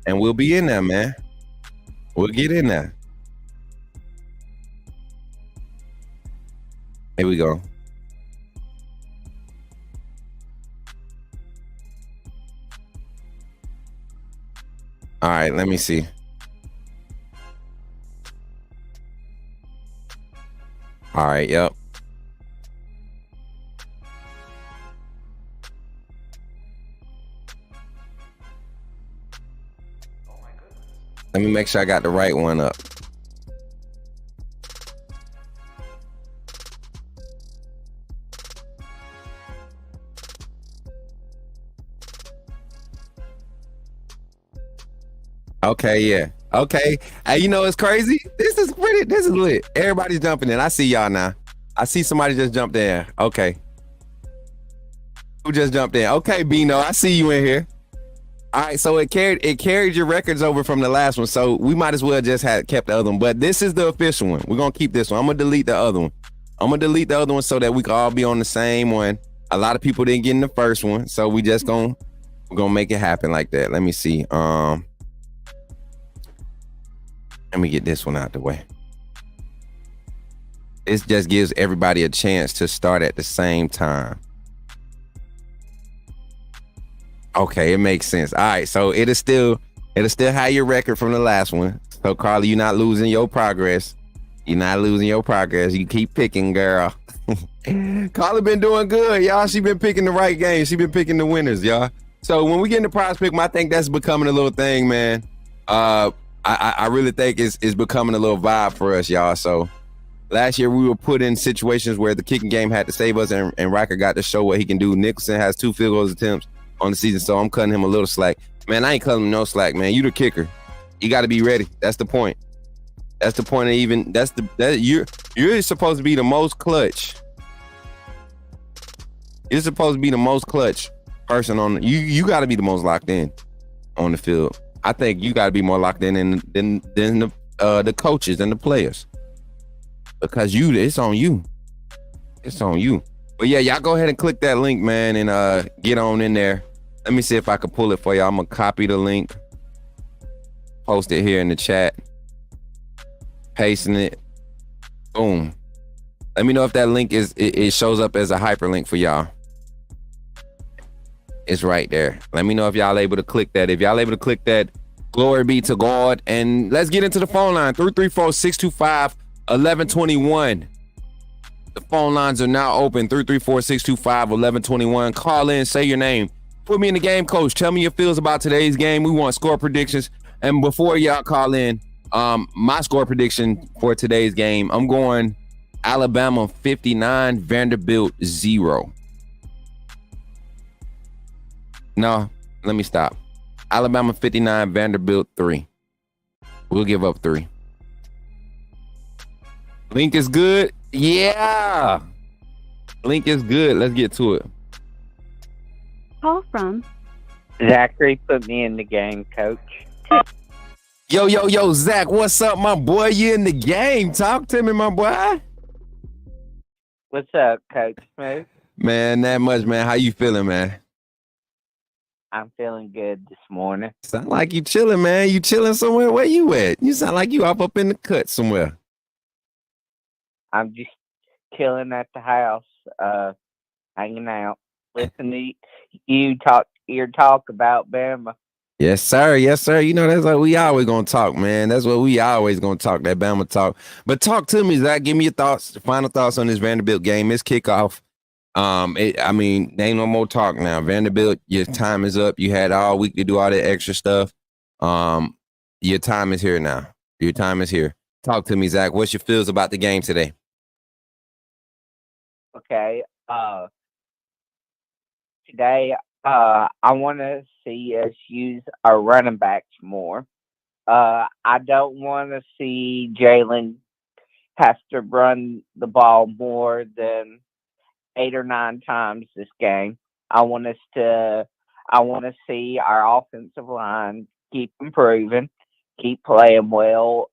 and we'll be in there, man. We'll get in there. Here we go. All right, let me see. All right, yep. Let me make sure I got the right one up. Okay, yeah. Okay. Hey, you know it's crazy? This is lit. Everybody's jumping in. I see y'all now. I see somebody just jumped in. Okay. Who just jumped in? Okay, Bino, I see you in here. All right, so it carried your records over from the last one, so we might as well just have kept the other one. But this is the official one. We're gonna keep this one. I'm gonna delete the other one so that we can all be on the same one. A lot of people didn't get in the first one, so we're gonna make it happen like that. Let me see. Let me get this one out the way. This just gives everybody a chance to start at the same time. Okay, it makes sense. All right, so it'll still have your record from the last one. So Carly, you're not losing your progress. You keep picking, girl. Carly been doing good, y'all. She been picking the right game. She been picking the winners, y'all. So when we get in the prize pick, I think that's becoming a little thing, man. I really think it's becoming a little vibe for us, y'all. So last year we were put in situations where the kicking game had to save us, and Riker got to show what he can do. Nicholson has 2 field goals attempts on the season, so I'm cutting him a little slack. Man, I ain't cutting him no slack, man. You the kicker. You got to be ready. That's the point. That's the point of even. You're supposed to be the most clutch. You're supposed to be the most clutch person on. You got to be the most locked in on the field. I think you got to be more locked in than the coaches and the players, because it's on you. It's on you. But yeah, y'all go ahead and click that link, man, and get on in there. Let me see if I can pull it for y'all. I'm gonna copy the link, post it here in the chat, pasting it. Boom. Let me know if that link it shows up as a hyperlink for y'all. It's right there. Let me know if y'all able to click that. If y'all able to click that, glory be to God. And let's get into the phone line. 334-625-1121. The phone lines are now open. 334-625-1121. Call in, say your name. Put me in the game, coach. Tell me your feels about today's game. We want score predictions. And before y'all call in, my score prediction for today's game, I'm going Alabama 59, Vanderbilt 0. No, let me stop. Alabama 59, Vanderbilt 3. We'll give up 3. Link is good. Yeah. Link is good. Let's get to it. Call from Zachary, put me in the game, coach. Yo, Zach, what's up, my boy? You in the game. Talk to me, my boy. What's up, Coach Smook? Man, that much, man. How you feeling, man? I'm feeling good this morning. Sound like you chilling, man. You chilling somewhere? Where you at? You sound like you up in the cut somewhere. I'm just chilling at the house, hanging out, listening to your talk about Bama. Yes, sir. Yes, sir. You know, that's what we always going to talk, man. That's what we always going to talk, that Bama talk. But talk to me, Zach. Give me your thoughts, final thoughts on this Vanderbilt game. It's kickoff. Ain't no more talk now. Vanderbilt, your time is up. You had all week to do all that extra stuff. Your time is here now. Your time is here. Talk to me, Zach. What's your feels about the game today? Okay. Today, I want to see us use our running backs more. I don't want to see Jalen have to run the ball more than 8 or 9 times this game. I want to see our offensive line keep improving, keep playing well,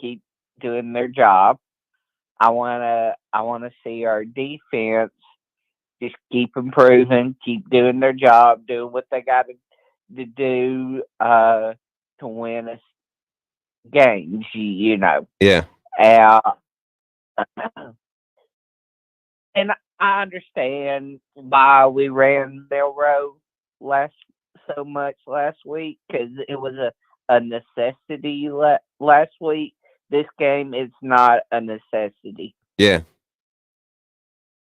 keep doing their job. I want to see our defense just keep improving, keep doing their job, doing what they got to do to win us games. You know. Yeah. And I understand why we ran Milrow so much last week, because it was a necessity last week. This game, it's not a necessity. Yeah.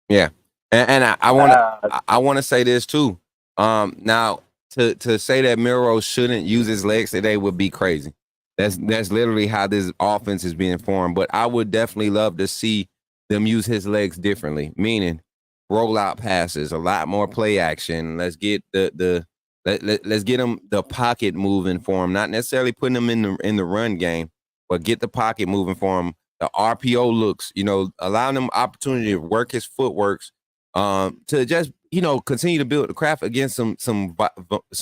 Yeah. And I want to say this too. Now to say that Miro shouldn't use his legs today would be crazy. That's literally how this offense is being formed. But I would definitely love to see them use his legs differently, meaning rollout passes, a lot more play action. Let's get let's get him the pocket moving for him, not necessarily putting him in the run game, but get the pocket moving for him. The RPO looks, allowing him opportunity to work his footworks, to just continue to build the craft against some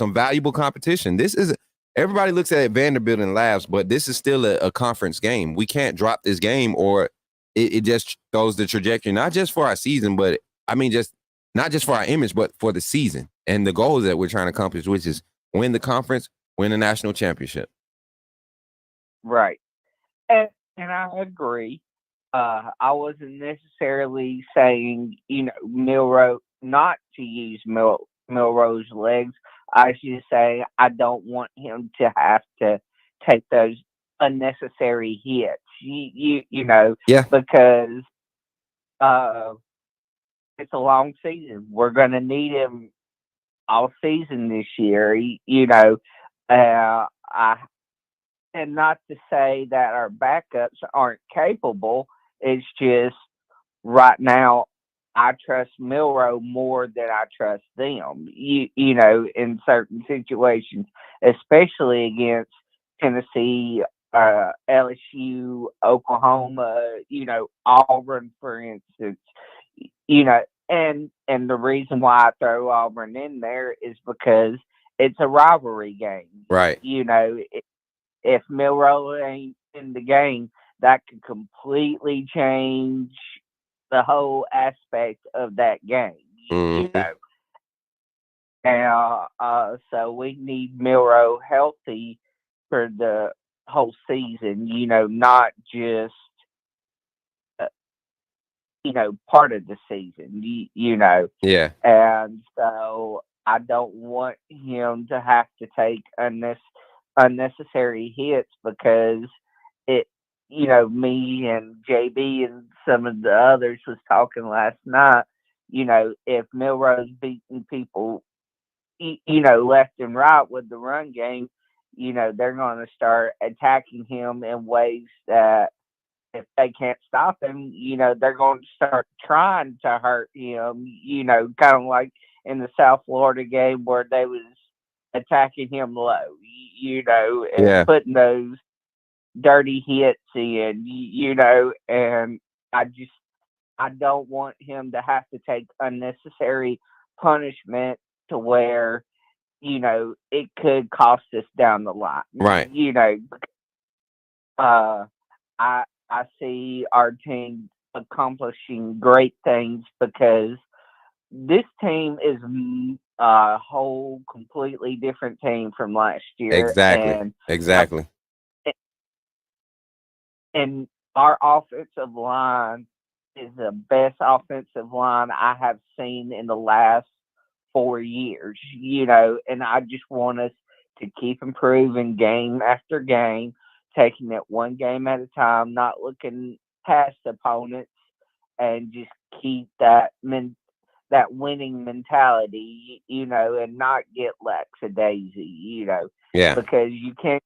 valuable competition. This is everybody looks at Vanderbilt and laughs, but this is still a conference game. We can't drop this game, or it just throws the trajectory, not just for our season, but just not just for our image, but for the season and the goals that we're trying to accomplish, which is win the conference, win the national championship. Right. And I agree. I wasn't necessarily saying, Milrow, not to use Milrow's legs. I was just saying I don't want him to have to take those unnecessary hits. Yeah. Because it's a long season. We're going to need him all season this year. And not to say that our backups aren't capable. It's just right now I trust Milrow more than I trust them. In certain situations, especially against Tennessee, LSU, Oklahoma, Auburn, for instance. And the reason why I throw Auburn in there is because it's a rivalry game. Right. If Milrow ain't in the game, that could completely change the whole aspect of that game. Mm-hmm. And so we need Milrow healthy for the whole season. Not just part of the season. Yeah. And so I don't want him to have to take unnecessary hits, because it, me and JB and some of the others was talking last night. If Milrow's beating people, left and right with the run game, they're going to start attacking him in ways that, if they can't stop him, they're going to start trying to hurt him, kind of like in the South Florida game where they was attacking him low, and Yeah. putting those dirty hits in, and I don't want him to have to take unnecessary punishment to where, it could cost us down the line. Right. Uh, I see our team accomplishing great things because this team is a whole completely different team from last year, Exactly. Exactly. and our offensive line is the best offensive line I have seen in the last 4 years, and I just want us to keep improving game after game, taking it one game at a time, not looking past opponents, and just keep that winning mentality, and not get lackadaisy, Yeah. because you can't,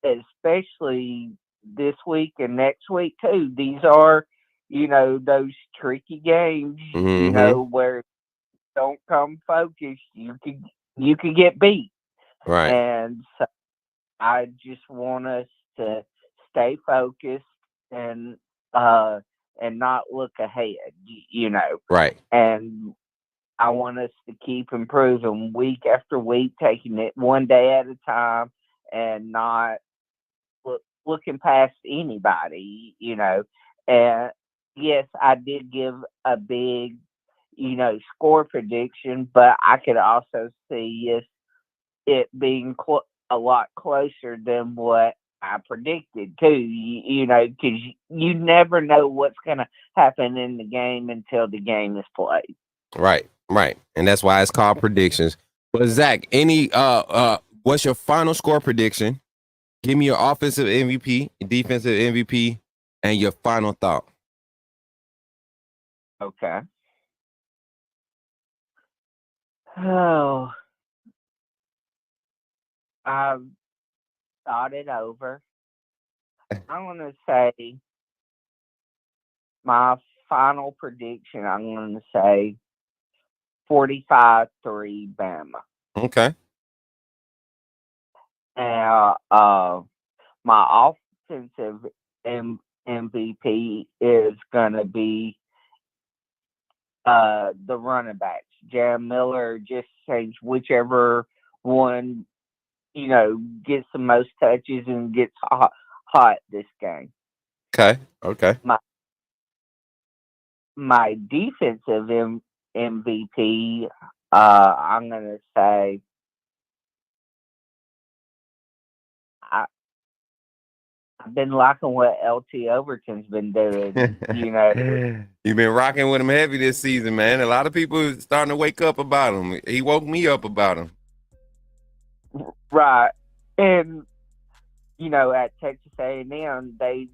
especially this week and next week too. These are, those tricky games, where if you don't come focused, you could get beat. Right. And so I just want us to stay focused and not look ahead, Right. and I want us to keep improving week after week, taking it one day at a time, and not looking past anybody, And yes, I did give a big, score prediction, but I could also see it being a lot closer than what I predicted too. Because you never know what's going to happen in the game until the game is played. Right. Right. And that's why it's called predictions. But Zach, what's your final score prediction? Give me your offensive MVP, defensive MVP, and your final thought. Okay. Oh, I've thought it over. I'm going to say my final prediction, I'm going to say 45-3 Bama. Okay. And my offensive MVP is going to be the running backs. Jam Miller, just change whichever one, gets the most touches and gets hot this game. Okay. Okay. My defensive MVP, I'm going to say I've been liking what LT Overton's been doing. You've been rocking with him heavy this season, man. A lot of people starting to wake up about him. He woke me up about him. Right. And, at Texas A&M, they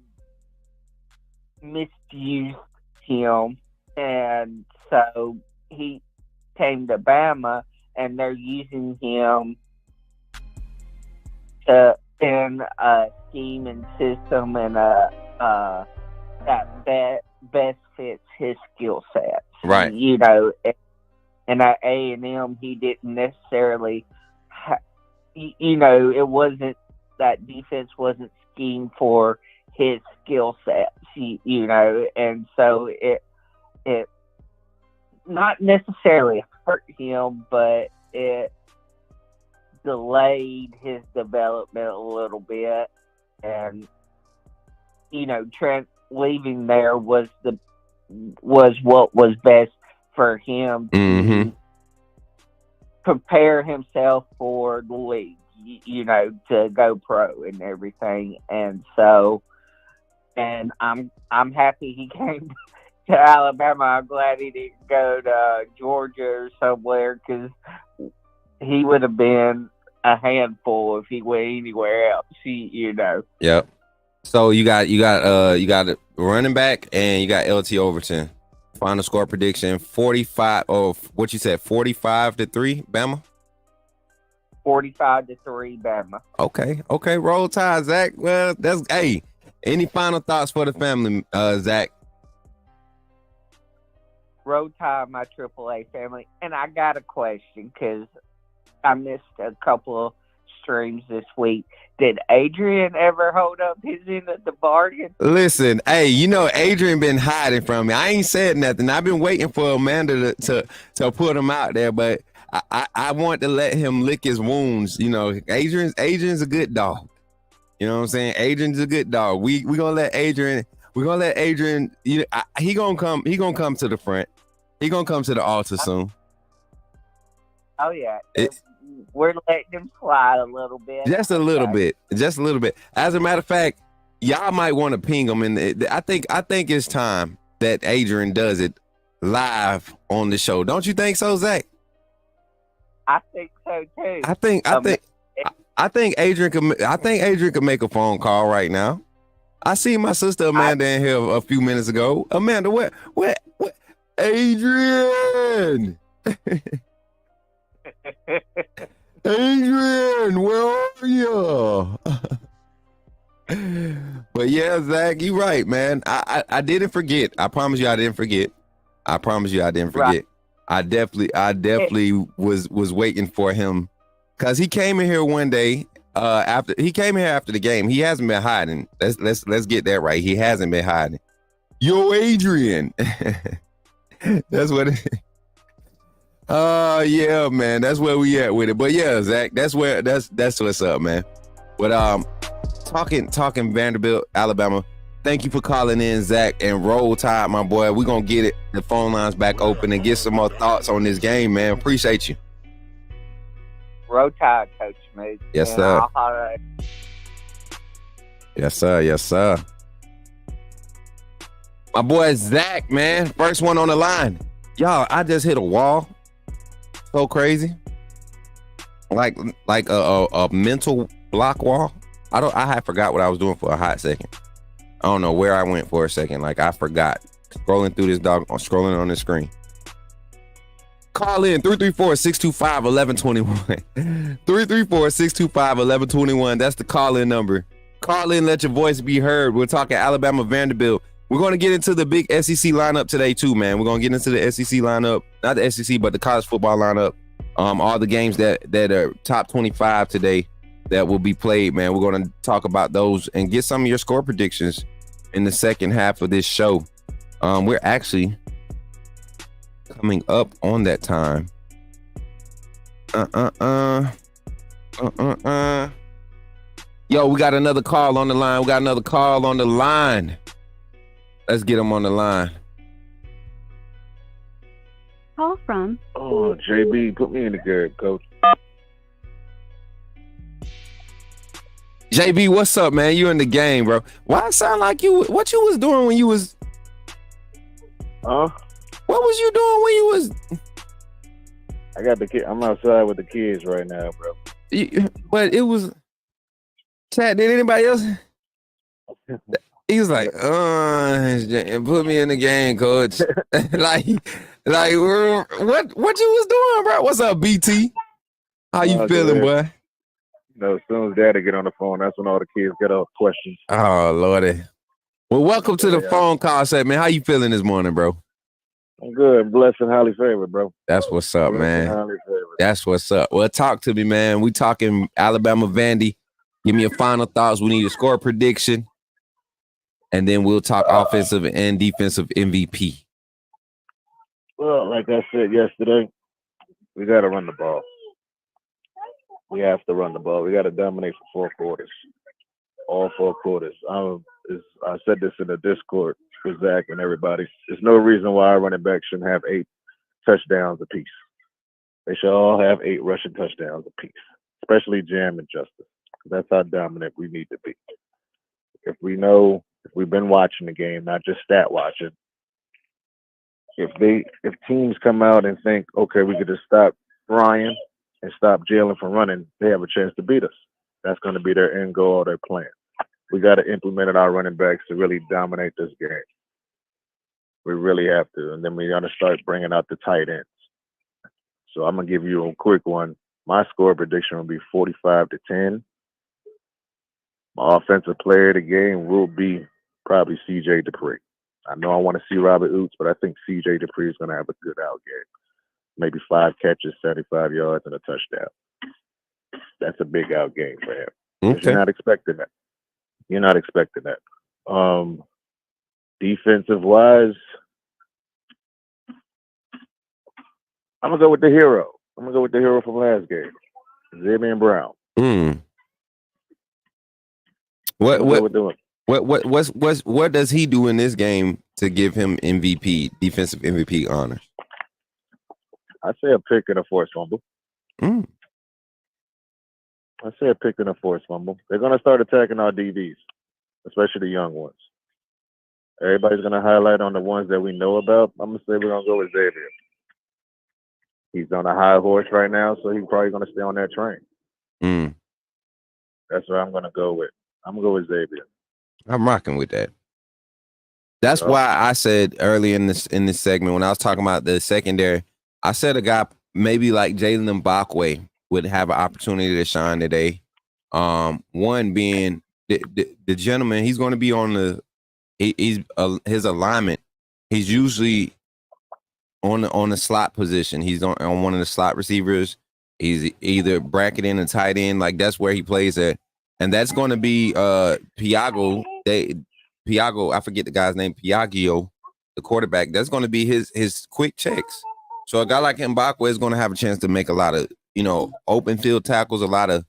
misused him. And so he came to Bama, and they're using him in a scheme and system and that best fits his skill set. Right. And at A&M, he didn't necessarily, it wasn't, that defense wasn't schemed for his skill sets, and so it not necessarily hurt him, but it delayed his development a little bit, and Trent leaving there was what was best for him to prepare himself for the league, to go pro and everything. And so, and I'm happy he came to Alabama. I'm glad he didn't go to Georgia or somewhere, because he would have been a handful if he went anywhere else. Yep. So you got a running back and you got LT Overton. Final score prediction 45. Oh, what you said? 45-3, Bama. 45-3 Bama. Okay. Roll Tide, Zach. Well, hey. Any final thoughts for the family, Zach? Roll Tide, my AAA family. And I got a question, because I missed a couple of streams this week. Did Adrian ever hold up his end of the bargain? Listen, hey, Adrian been hiding from me. I ain't said nothing. I've been waiting for Amanda to put him out there, but I want to let him lick his wounds. Adrian's a good dog. You know what I'm saying? Adrian's a good dog. We gonna let Adrian. We're gonna let Adrian. He gonna come. He gonna come to the front. He gonna come to the altar soon. Oh yeah. We're letting him slide a little bit. Just a little bit. As a matter of fact, y'all might want to ping him. I think it's time that Adrian does it live on the show. Don't you think so, Zach? I think so too. I think Adrian could make a phone call right now. I see my sister Amanda in here a few minutes ago. Amanda, what? Adrian. Adrian, where are you? But yeah, Zach, you right, man. I didn't forget. I promise you I didn't forget. Right. I definitely was waiting for him, because he came in here one day after the game. He hasn't been hiding. Let's get that right. He hasn't been hiding. Yo, Adrian. That's what it is. Yeah, man. That's where we at with it. But yeah, Zach, that's what's up, man. But talking Vanderbilt, Alabama. Thank you for calling in, Zach, and Roll Tide, my boy. We're gonna get the phone lines back open and get some more thoughts on this game, man. Appreciate you. Roll Tide, Coach Smook. Yes, sir. Yes, sir. My boy Zach, man. First one on the line. Y'all, I just hit a wall. So crazy. Like a mental block wall. I had forgot what I was doing for a hot second. I don't know where I went for a second. Like, I forgot. Scrolling through this scrolling on the screen. Call in 334-625-1121. 334-625-1121. That's the call-in number. Call in, let your voice be heard. We're talking Alabama Vanderbilt. We're going to get into the big SEC lineup today too, man. We're going to get into the SEC lineup, not the SEC, but the college football lineup. All the games that are top 25 today that will be played, man. We're going to talk about those and get some of your score predictions in the second half of this show. We're actually coming up on that time. Yo, we got another call on the line. Let's get him on the line. Call from. Oh, JB, put me in the game, Coach. JB, what's up, man? You in the game, bro. Why it sound like what you was doing when you was... Huh? What was you doing when you was... I got the kid. I'm outside with the kids right now, bro. But it was... Chat, did anybody else... He was like, put me in the game, coach. like, what you was doing, bro? What's up, BT? How you feeling, boy? As soon as Daddy get on the phone, that's when all the kids get off questions. Oh, Lordy. Well, welcome to the phone call segment. How you feeling this morning, bro? I'm good. Blessed and highly favored, bro. That's what's up, man. That's what's up. Well, talk to me, man. We talking Alabama Vandy. Give me your final thoughts. We need a score prediction. And then we'll talk offensive and defensive MVP. Well, like I said yesterday, we got to run the ball. We have to run the ball. We got to dominate for 4 quarters. All 4 quarters. I said this in the Discord with Zach and everybody. There's no reason why our running back shouldn't have 8 touchdowns apiece. They should all have 8 rushing touchdowns apiece, especially Jam and Justice. That's how dominant we need to be. If we've been watching the game, not just stat watching. If teams come out and think, okay, we could just stop Ryan and stop Jalen from running, they have a chance to beat us. That's going to be their end goal or their plan. We got to implement our running backs to really dominate this game. We really have to. And then we got to start bringing out the tight ends. So I'm going to give you a quick one. My score prediction will be 45-10. My offensive player of the game will be probably C.J. Dupree. I know I want to see Robert Oots, but I think C.J. Dupree is going to have a good out game. Maybe 5 catches, 75 yards, and a touchdown. that's a big out game for him. Okay. You're not expecting that. You're not expecting that. Defensive wise, I'm gonna go with the hero. I'm gonna go with the hero from last game, Xavier Brown. What does he do in this game to give him MVP, defensive MVP honors? I say a pick and a forced fumble. I say a pick and a forced fumble. They're gonna start attacking our DBs, especially the young ones. Everybody's gonna highlight on the ones that we know about. I'm gonna say we're gonna go with Xavier. He's on a high horse right now, so he's probably gonna stay on that train. That's what I'm gonna go with. I'm gonna go with Xavier. I'm rocking with that. That's why I said early in this segment when I was talking about the secondary, I said a guy maybe like Jalen Mbakwe would have an opportunity to shine today. One being the gentleman, he's going to be on his alignment. He's usually on the slot position. He's on one of the slot receivers. He's either bracketing a tight end, like that's where he plays at. And that's going to be Piago. Piago, I forget the guy's name, Piaggio, the quarterback. That's going to be his quick checks. So a guy like Mbakwe is going to have a chance to make a lot of, open field tackles, a lot of,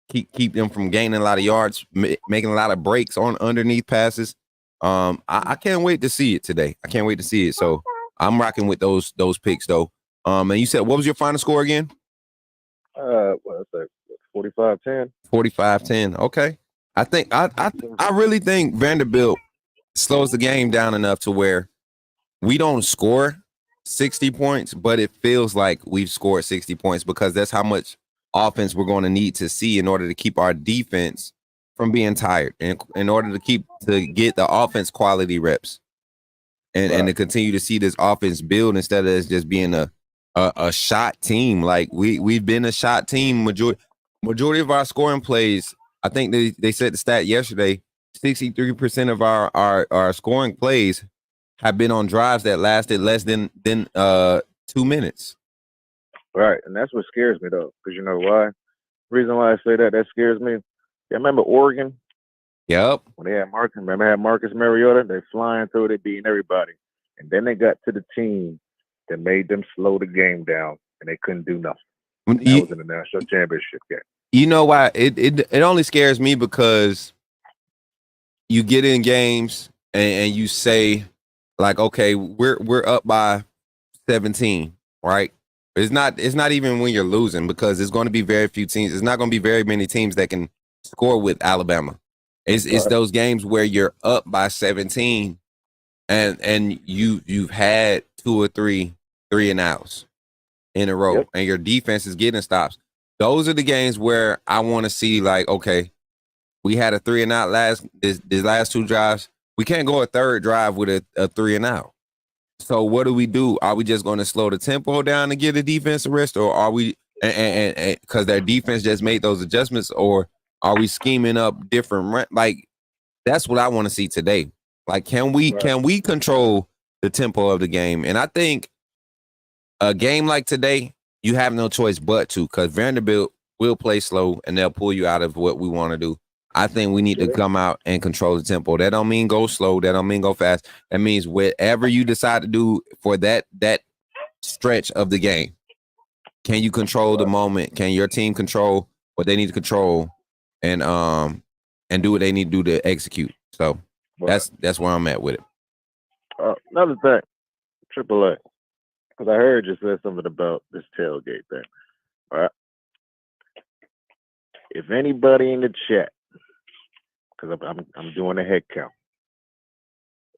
keep them from gaining a lot of yards, making a lot of breaks on underneath passes. I can't wait to see it today. I can't wait to see it. So I'm rocking with those picks though. And you said, what was your final score again? What's that? 45-10. 45-10. Okay. I think I really think Vanderbilt slows the game down enough to where we don't score 60 points, but it feels like we've scored 60 points because that's how much offense we're going to need to see in order to keep our defense from being tired, and in order to get the offense quality reps and to continue to see this offense build instead of just being a shot team. Like we've been a shot team majority of our scoring plays. I think they said the stat yesterday, 63% of our scoring plays have been on drives that lasted less than 2 minutes. Right, and that's what scares me though, because you know why? The reason why I say that scares me. Yeah, remember Oregon? Yep. When they had Marcus Mariota, they flying through, they beating everybody, and then they got to the team that made them slow the game down, and they couldn't do nothing. That was in the national championship game. You know why? It only scares me because you get in games and you say like, okay, we're up by 17, right? It's not even when you're losing because there's going to be very few teams. It's not going to be very many teams that can score with Alabama. It's those games where you're up by 17 and you've had 2 or 3 and outs in a row, and your defense is getting stops. Those are the games where I want to see like, okay, we had a 3 and out these last 2 drives. We can't go a third drive with a 3 and out. So what do we do? Are we just going to slow the tempo down and give the defense a rest, or are we and because their defense just made those adjustments, or are we scheming up different? Like that's what I want to see today. Like can we control the tempo of the game? And I think a game like today, you have no choice but to, because Vanderbilt will play slow and they'll pull you out of what we want to do. I think we need to come out and control the tempo. That don't mean go slow. That don't mean go fast. That means whatever you decide to do for that stretch of the game, can you control the moment? Can your team control what they need to control and do what they need to do to execute? So that's where I'm at with it. Another thing, AAA. Because I heard you said something about this tailgate thing. All right. If anybody in the chat, because I'm doing a head count,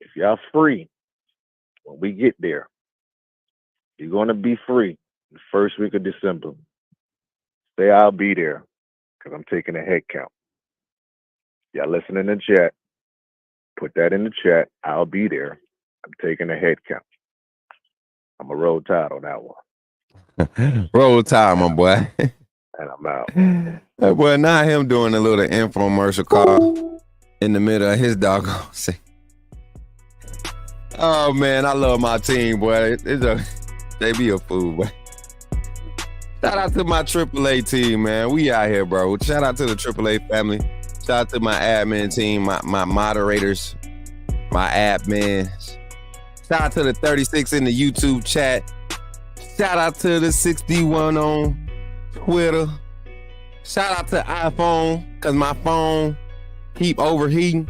if y'all free when we get there, you're going to be free the first week of December. Say I'll be there because I'm taking a head count. Y'all listen in the chat. Put that in the chat. I'll be there. I'm taking a head count. I'm a roll tide on that one. Roll tide, my boy. And I'm out. That boy, not him doing a little infomercial call in the middle of his doggone thing. Oh man, I love my team, boy. They be a fool, boy. Shout out to my AAA team, man. We out here, bro. Shout out to the AAA family. Shout out to my admin team, my moderators, my admins. Shout out to the 36 in the YouTube chat. Shout out to the 61 on Twitter. Shout out to iPhone, because my phone keep overheating.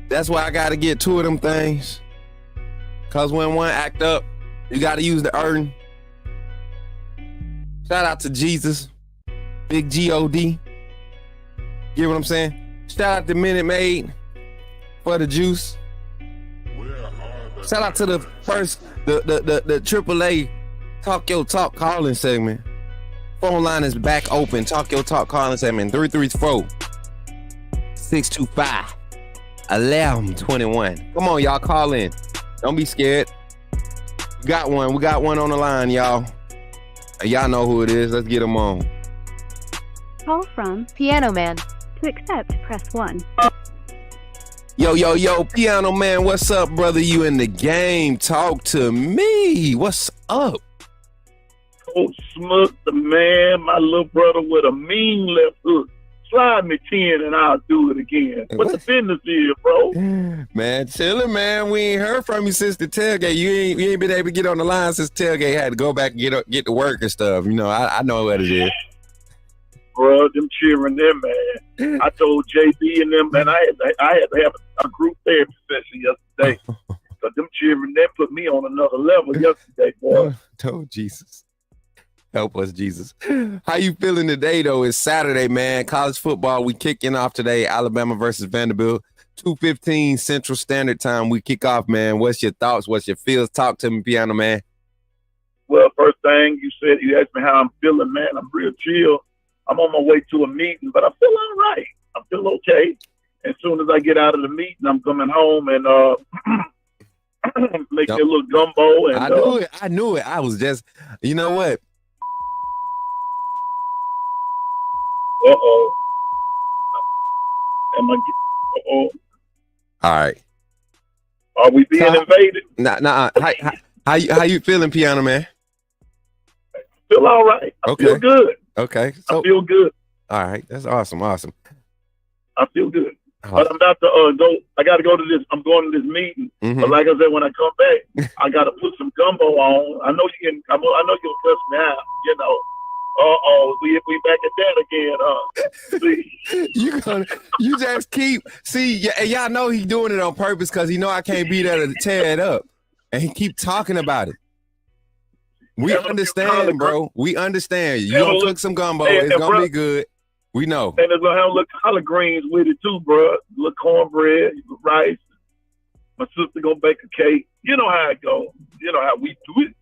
That's why I got to get two of them things. Because when one act up, you got to use the urn. Shout out to Jesus, Big G-O-D. Get what I'm saying? Shout out to Minute Maid for the juice. Shout out to the first, the AAA Talk Your Talk calling segment. Phone line is back open. Talk Your Talk calling segment 334-625-1121. Come on, y'all, call in. Don't be scared. We got one on the line, y'all. Y'all know who it is. Let's get them on. Call from Piano Man. to accept, press 1. Yo, Piano Man, what's up, brother? You in the game? Talk to me. What's up? Coach Smook, the man, my little brother with a mean left hook. Slide me 10 and I'll do it again. What the business is, bro? Man, chillin', man. We ain't heard from you since the tailgate. You ain't been able to get on the line since tailgate. Had to go back and get to work and stuff. You know, I know what it is. Bro, them cheering them, man. I told JB and them, man, I had to have a group therapy session yesterday. So them cheering them put me on another level yesterday, boy. Oh, Jesus. Help us, Jesus. How you feeling today, though? It's Saturday, man. College football, we kicking off today. Alabama versus Vanderbilt. 2:15 Central Standard Time. We kick off, man. What's your thoughts? What's your feels? Talk to me, Piano Man. Well, first thing you asked me how I'm feeling, man. I'm real chill. I'm on my way to a meeting, but I feel all right. I feel okay. As soon as I get out of the meeting, I'm coming home and make me a little gumbo. And I knew it. I was just, you know what? Uh-oh. Uh-oh. All right. Are we being invaded? Nah. How you feeling, Piano Man? Feel all right. I feel good. Okay. So, I feel good. All right. That's awesome. I feel good. But I'm about to go. I got to go to this. I'm going to this meeting. Mm-hmm. But like I said, when I come back, I got to put some gumbo on. I know you can. I know you'll cuss me out. You know. We back at that again. You just keep y'all know he doing it on purpose because he know I can't be there to tear it up, and he keep talking about it. We understand, bro. We understand. You gonna cook some gumbo. It's gonna be good. We know. And it's gonna have a little collard greens with it too, bro. A little cornbread, rice. My sister gonna bake a cake. You know how it goes. You know how we do it.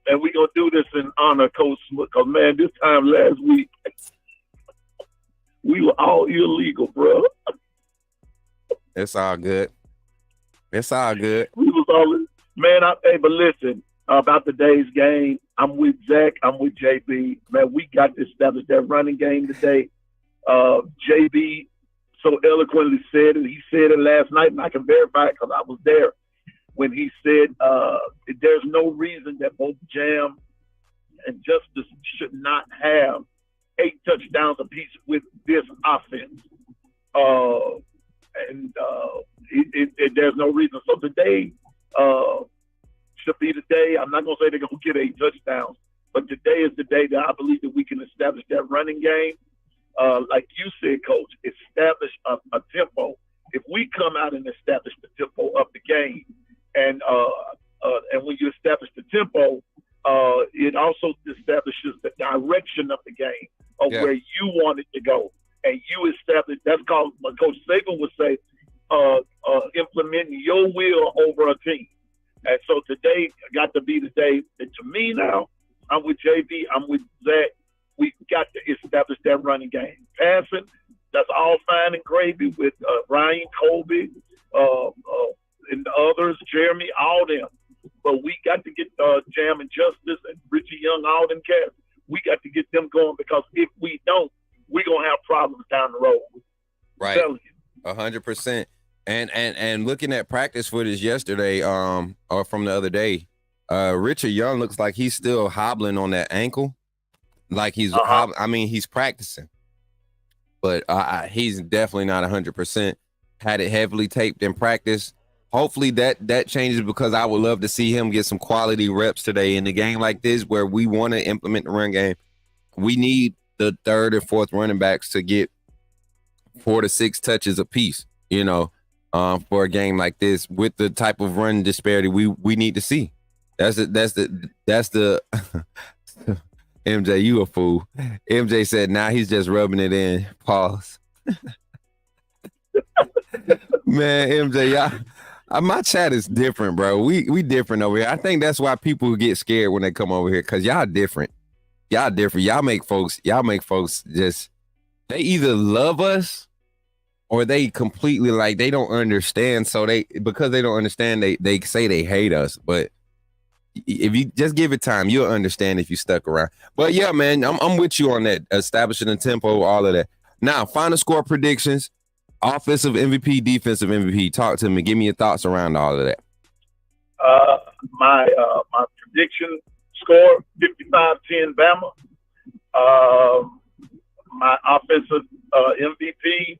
And we gonna do this in honor of Coach Smook. Cause man, this time last week we were all illegal, bro. It's all good. We was all but listen, about today's game, I'm with Zach, I'm with JB. Man, we got to establish that running game today. JB so eloquently said it. He said it last night, and I can verify it because I was there. When he said there's no reason that both Jam and Justice should not have 8 touchdowns apiece with this offense. There's no reason. So today should be the day. I'm not going to say they're going to get 8 touchdowns, but today is the day that I believe that we can establish that running game. Like you said, Coach, establish a tempo. If we come out and establish the tempo of the game, and when you establish the tempo, it also establishes the direction of the game of where you want it to go. And you establish, that's called, what Coach Saban would say, implementing your will over a team. And so today got to be the day that, to me now, I'm with JB, I'm with Zach. We got to establish that running game. Passing, that's all fine and gravy with Ryan, Colby, and the others, Jeremy, all them. But we got to get Jam and Justice and Richie Young, all them cats. We got to get them going because if we don't, we're going to have problems down the road. Right. 100%. And looking at practice footage yesterday, or from the other day, Richard Young looks like he's still hobbling on that ankle. Like he's I mean, he's practicing. But he's definitely not 100%. Had it heavily taped in practice. Hopefully that changes, because I would love to see him get some quality reps today in a game like this where we want to implement the run game. We need the third and fourth running backs to get 4 to 6 touches apiece, for a game like this with the type of run disparity we need to see. That's the MJ, you a fool. MJ said, now he's just rubbing it in. Pause. Man, MJ, my chat is different, bro. We different over here. I think that's why people get scared when they come over here, because y'all different. Y'all different. Y'all make folks just, they either love us or they completely like they don't understand. So because they don't understand, they say they hate us. But if you just give it time, you'll understand if you stuck around. But yeah, man, I'm with you on that. Establishing the tempo, all of that. Now, final score predictions. Offensive MVP, defensive MVP. Talk to me. Give me your thoughts around all of that. My prediction score, 55-10 Bama. My offensive MVP,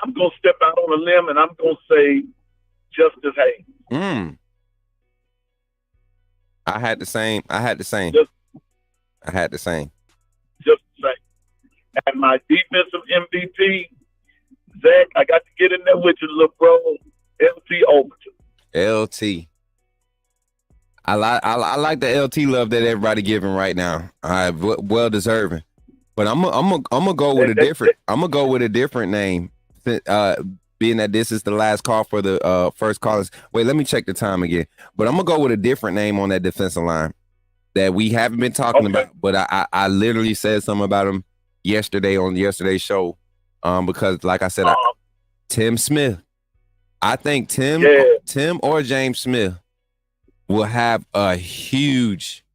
I'm going to step out on a limb and I'm going to say Justice Hayes. I had the same. Just the same. And my defensive MVP, Zach, I got to get in there with you, little bro. LT Overton. LT. I like the LT love that everybody giving right now. Well deserving. But I'm gonna go with a different. I'm gonna go with a different name. Being that this is the last call for the first callers. Wait, let me check the time again. But I'm gonna go with a different name on that defensive line that we haven't been talking about. But I literally said something about him yesterday on yesterday's show. Because like I said, Tim Smith. I think Tim or James Smith will have a huge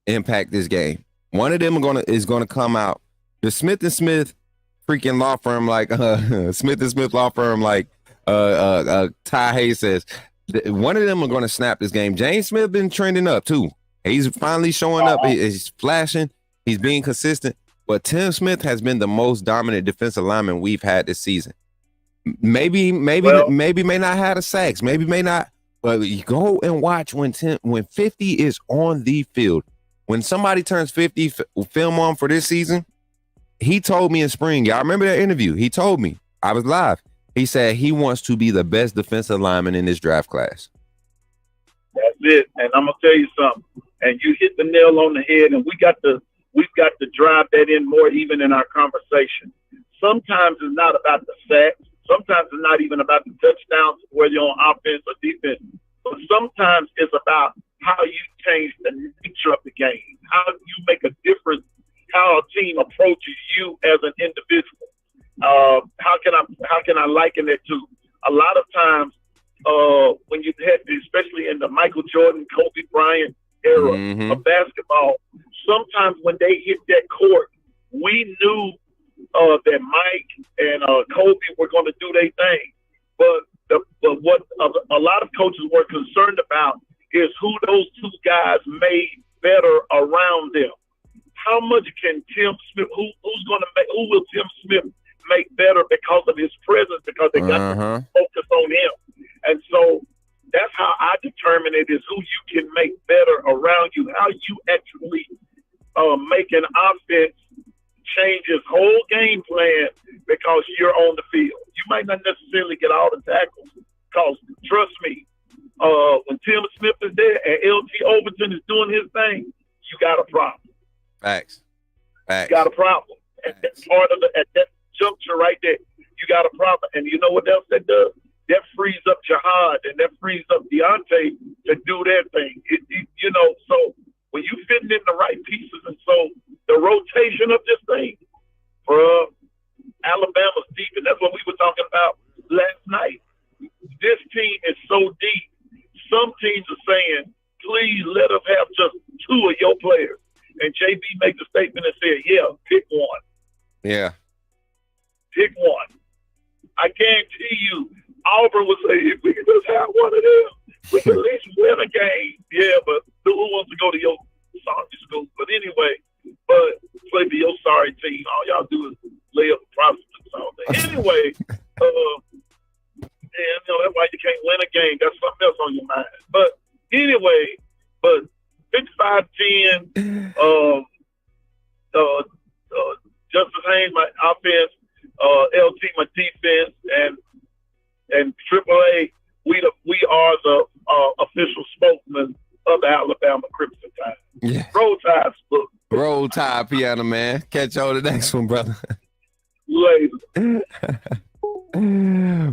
impact this game. One of them is gonna come out. The Smith and Smith freaking law firm, like Smith and Smith law firm, like Ty Hayes says, one of them are going to snap this game. James Smith been trending up too. He's finally showing up. He's flashing. He's being consistent. But Tim Smith has been the most dominant defensive lineman we've had this season. Maybe may not have the sacks. Maybe may not. But you go and watch when 50 is on the field. When somebody turns 50, film on for this season. He told me in spring, y'all remember that interview? He told me, I was live. He said he wants to be the best defensive lineman in this draft class. That's it. And I'm gonna tell you something. And you hit the nail on the head. And we've got to drive that in more, even in our conversation. Sometimes it's not about the sacks. Sometimes it's not even about the touchdowns, whether you're on offense or defense. But sometimes it's about how you change the nature of the game, how you make a difference. How a team approaches you as an individual. How can I liken it to? A lot of times, when you had, especially in the Michael Jordan, Kobe Bryant era of basketball, sometimes when they hit that court, we knew that Mike and Kobe were going to do their thing. But what a lot of coaches were concerned about is who those two guys made better around them. How much can Tim Smith? Who will Tim Smith make better because of his presence? Because they got to focus on him, and so that's how I determine it: is who you can make better around you. How you actually make an offense change his whole game plan because you're on the field. You might not necessarily get all the tackles, because trust me, when Tim Smith is there and LT Overton is doing his thing, you got a problem. Facts. You got a problem. At that juncture right there, you got a problem. And you know what else that does? That frees up Jihad and that frees up Deontay to do their thing. So when you fitting in the right pieces, and so the rotation of this thing, bro, Alabama's deep, and that's what we were talking about last night. This team is so deep. Some teams are saying, please let us have just 2 of your players. And JB makes a statement and said, yeah, pick one. Yeah. Pick one. I guarantee you, Auburn would say, if we could just have one of them, We can at least win a game. Yeah, but who wants to go to your sorry school? But anyway, play to your sorry team. All y'all do is lay up prostitutes all day. Anyway, and that's why you can't win a game. That's something else on your mind. But anyway, 55-10, Justice Haynes, my offense, LT, my defense, and AAA, we are the official spokesman of the Alabama Crimson Tide. Yeah. Roll Tide, Smook. Roll Tide, Piano Man. Catch you on the next one, brother. Later.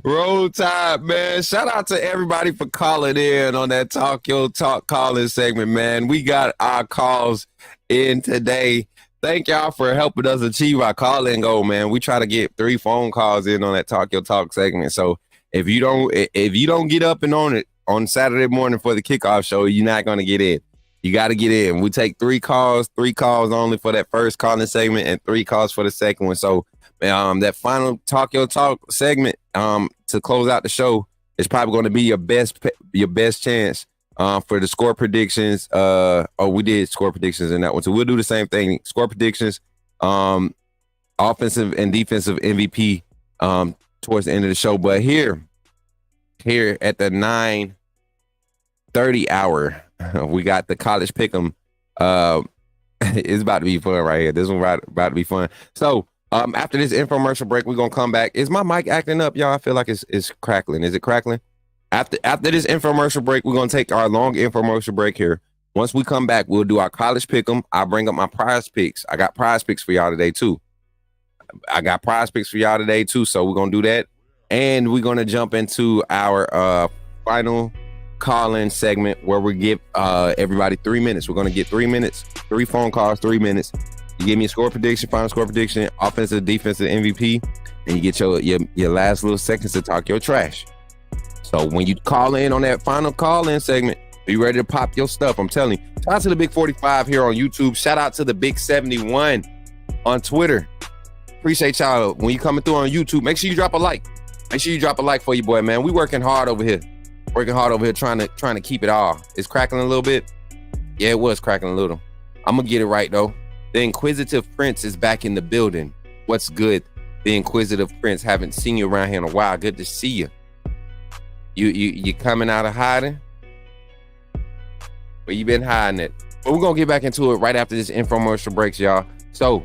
Roll Tide, man. Shout out to everybody for calling in on that Talk Your Talk calling segment, man. We got our calls in today. Thank y'all for helping us achieve our call-in goal, man. We try to get 3 phone calls in on that Talk Your Talk segment. So if you don't get up and on it on Saturday morning for the kickoff show, you're not going to get in. You got to get in. We take 3 calls only for that first calling segment and 3 calls for the second one. So that final Talk Your Talk segment to close out the show is probably going to be your best chance for the score predictions. We did score predictions in that one. So we'll do the same thing. Score predictions, offensive and defensive MVP towards the end of the show. But here at the 9:30 hour, we got the college pick'em. It's about to be fun right here. This one about to be fun. So after this infomercial break, we're gonna come back. Is my mic acting up, y'all? I feel like it's crackling. Is it crackling? After this infomercial break, we're gonna take our long infomercial break here. Once we come back, we'll do our college pick'em. I'll bring up my prize picks. I got prize picks for y'all today too. So we're gonna do that. And we're gonna jump into our final call-in segment where we give everybody 3 minutes. We're gonna get 3 minutes, 3 phone calls, 3 minutes. You give me a score prediction, final score prediction, offensive, defensive, MVP, and you get your last little seconds to talk your trash. So when you call in on that final call-in segment, be ready to pop your stuff. I'm telling you. Shout out to the Big 45 here on YouTube. Shout out to the Big 71 on Twitter. Appreciate y'all. When you coming through on YouTube, make sure you drop a like. Make sure you drop a like for your boy, man. We working hard over here. Trying to keep it all. It's crackling a little bit. Yeah, it was cracking a little. I'm gonna get it right though. The Inquisitive Prince is back in the building. What's good? The Inquisitive Prince. Haven't seen you around here in a while. Good to see you. You coming out of hiding? Where you been hiding it? But we're gonna get back into it right after this infomercial breaks, y'all. So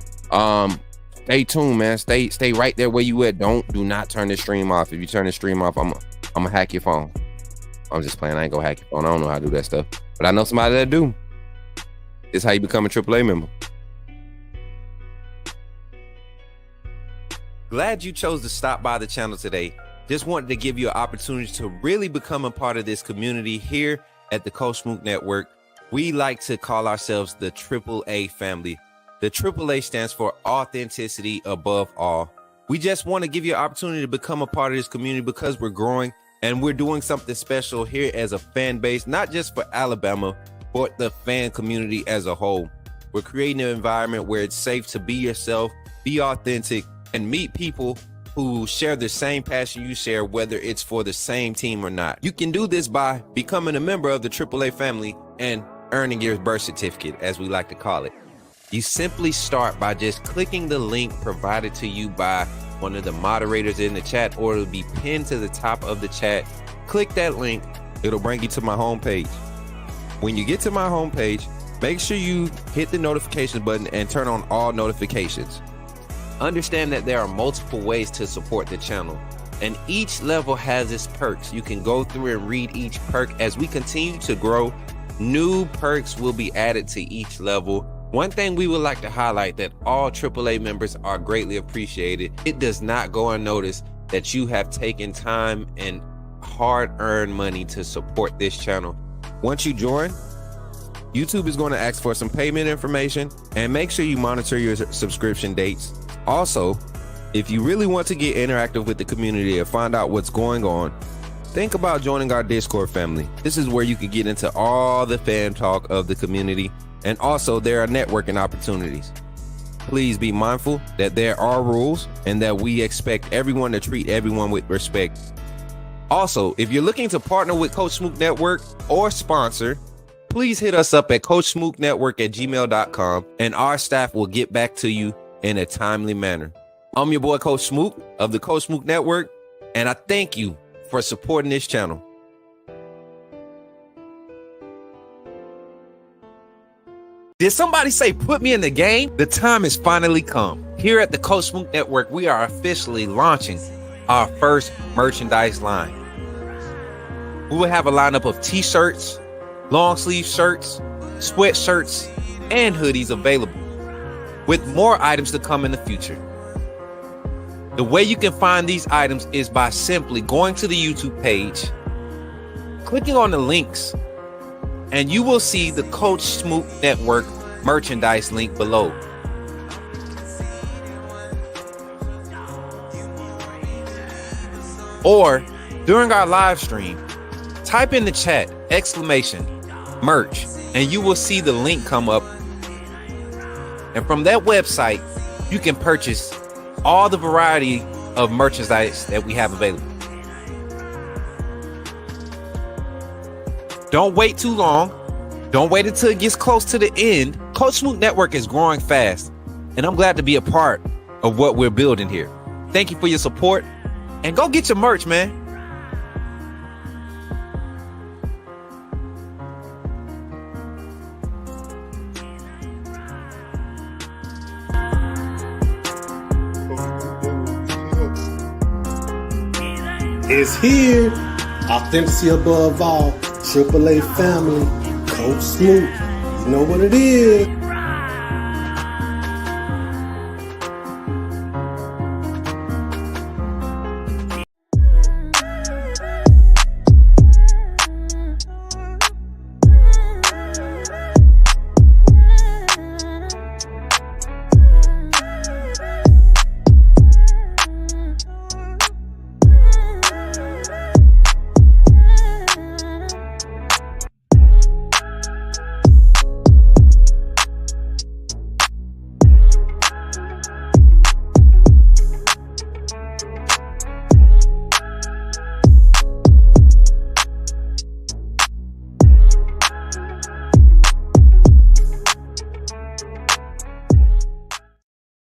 stay tuned, man. Stay right there where you at. Do not turn the stream off. If you turn the stream off, I'm gonna hack your phone. I'm just playing. I ain't gonna hack your phone. I don't know how to do that stuff, but I know somebody that do. This is how you become a AAA member. Glad you chose to stop by the channel today. Just wanted to give you an opportunity to really become a part of this community here at the Coach Smook Network. We like to call ourselves the AAA family. The AAA stands for authenticity above all. We just want to give you an opportunity to become a part of this community because we're growing and we're doing something special here as a fan base, not just for Alabama, but the fan community as a whole. We're creating an environment where it's safe to be yourself, be authentic, and meet people who share the same passion you share, whether it's for the same team or not. You can do this by becoming a member of the AAA family and earning your birth certificate, as we like to call it. You simply start by just clicking the link provided to you by one of the moderators in the chat, or it'll be pinned to the top of the chat. Click that link. It'll bring you to my homepage. When you get to my homepage, make sure you hit the notification button and turn on all notifications. Understand that there are multiple ways to support the channel, and each level has its perks. You can go through and read each perk. As we continue to grow, new perks will be added to each level. One thing we would like to highlight that all AAA members are greatly appreciated. It does not go unnoticed that you have taken time and hard-earned money to support this channel. Once you join, YouTube is going to ask for some payment information, and make sure you monitor your subscription dates. Also, if you really want to get interactive with the community and find out what's going on, think about joining our Discord family. This is where you can get into all the fan talk of the community, and also there are networking opportunities. Please be mindful that there are rules and that we expect everyone to treat everyone with respect. Also, if you're looking to partner with Coach Smook Network or sponsor, please hit us up at coachsmooknetwork@gmail.com and our staff will get back to you in a timely manner. I'm your boy, Coach Smook of the Coach Smook Network, and I thank you for supporting this channel. Did somebody say put me in the game? The time has finally come. Here at the Coach Smook Network, we are officially launching our first merchandise line. We will have a lineup of t-shirts, long sleeve shirts, sweatshirts, and hoodies available, with more items to come in the future. The way you can find these items is by simply going to the YouTube page, clicking on the links, and you will see the Coach Smook Network merchandise link below. Or during our live stream, type in the chat !merch, and you will see the link come up. And from that website, you can purchase all the variety of merchandise that we have available. Don't wait too long. Don't wait until it gets close to the end. Coach Smook Network is growing fast, and I'm glad to be a part of what we're building here. Thank you for your support, and go get your merch, man. Is here. Authenticity above all. AAA family. Coach Smook. You know what it is.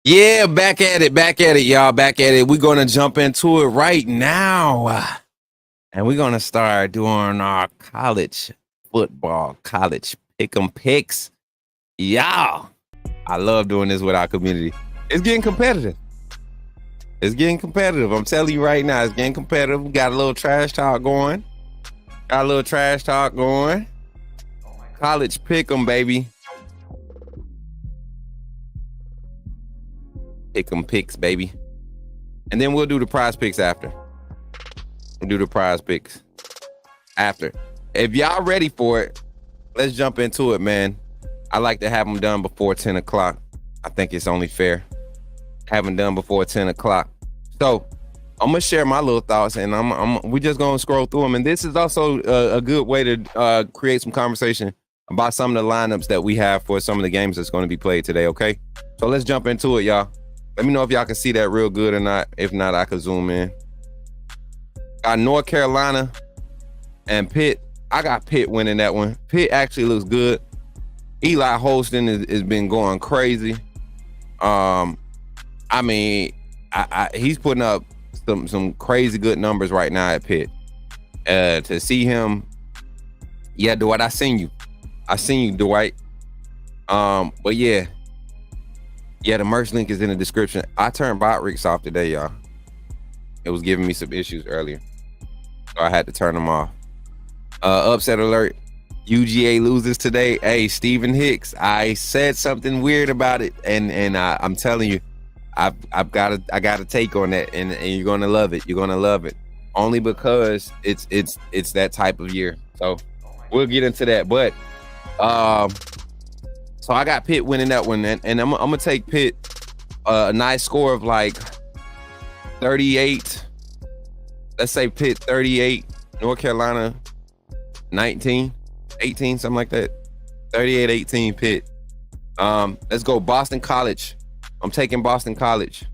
Yeah, back at it, y'all. Back at it. We're going to jump into it right now. And we're going to start doing our college football, college pick'em picks. Y'all, I love doing this with our community. It's getting competitive. It's getting competitive. I'm telling you right now, it's getting competitive. We got a little trash talk going. College pick'em, baby. Pick 'em picks, baby. And then we'll do the prize picks after. If y'all ready for it, let's jump into it, man. I like to have them done before 10 o'clock. I think it's only fair. Have them done before 10 o'clock. So I'm gonna share my little thoughts, and we just gonna scroll through them. And this is also a good way to create some conversation about some of the lineups that we have for some of the games that's going to be played today. Okay, so let's jump into it, y'all. Let me know if y'all can see that real good or not. If not, I can zoom in. Got North Carolina and Pitt. I got Pitt winning that one. Pitt actually looks good. Eli Holston has been going crazy. I mean, he's putting up some crazy good numbers right now at Pitt. To see him, yeah, Dwight, I seen you, Dwight. But yeah, the merch link is in the description. I turned bot rigs off today, y'all. It was giving me some issues earlier, so I had to turn them off. Upset alert. UGA loses today. Hey, Stephen Hicks, I said something weird about it, and I'm telling you, I got a take on that, and you're gonna love it. You're gonna love it, only because it's that type of year. So we'll get into that. But so I got Pitt winning that one, and I'm gonna take Pitt a nice score of like 38. Let's say Pitt 38, North Carolina 19, 18, something like that. 38-18 Pitt. Let's go Boston College. I'm taking Boston College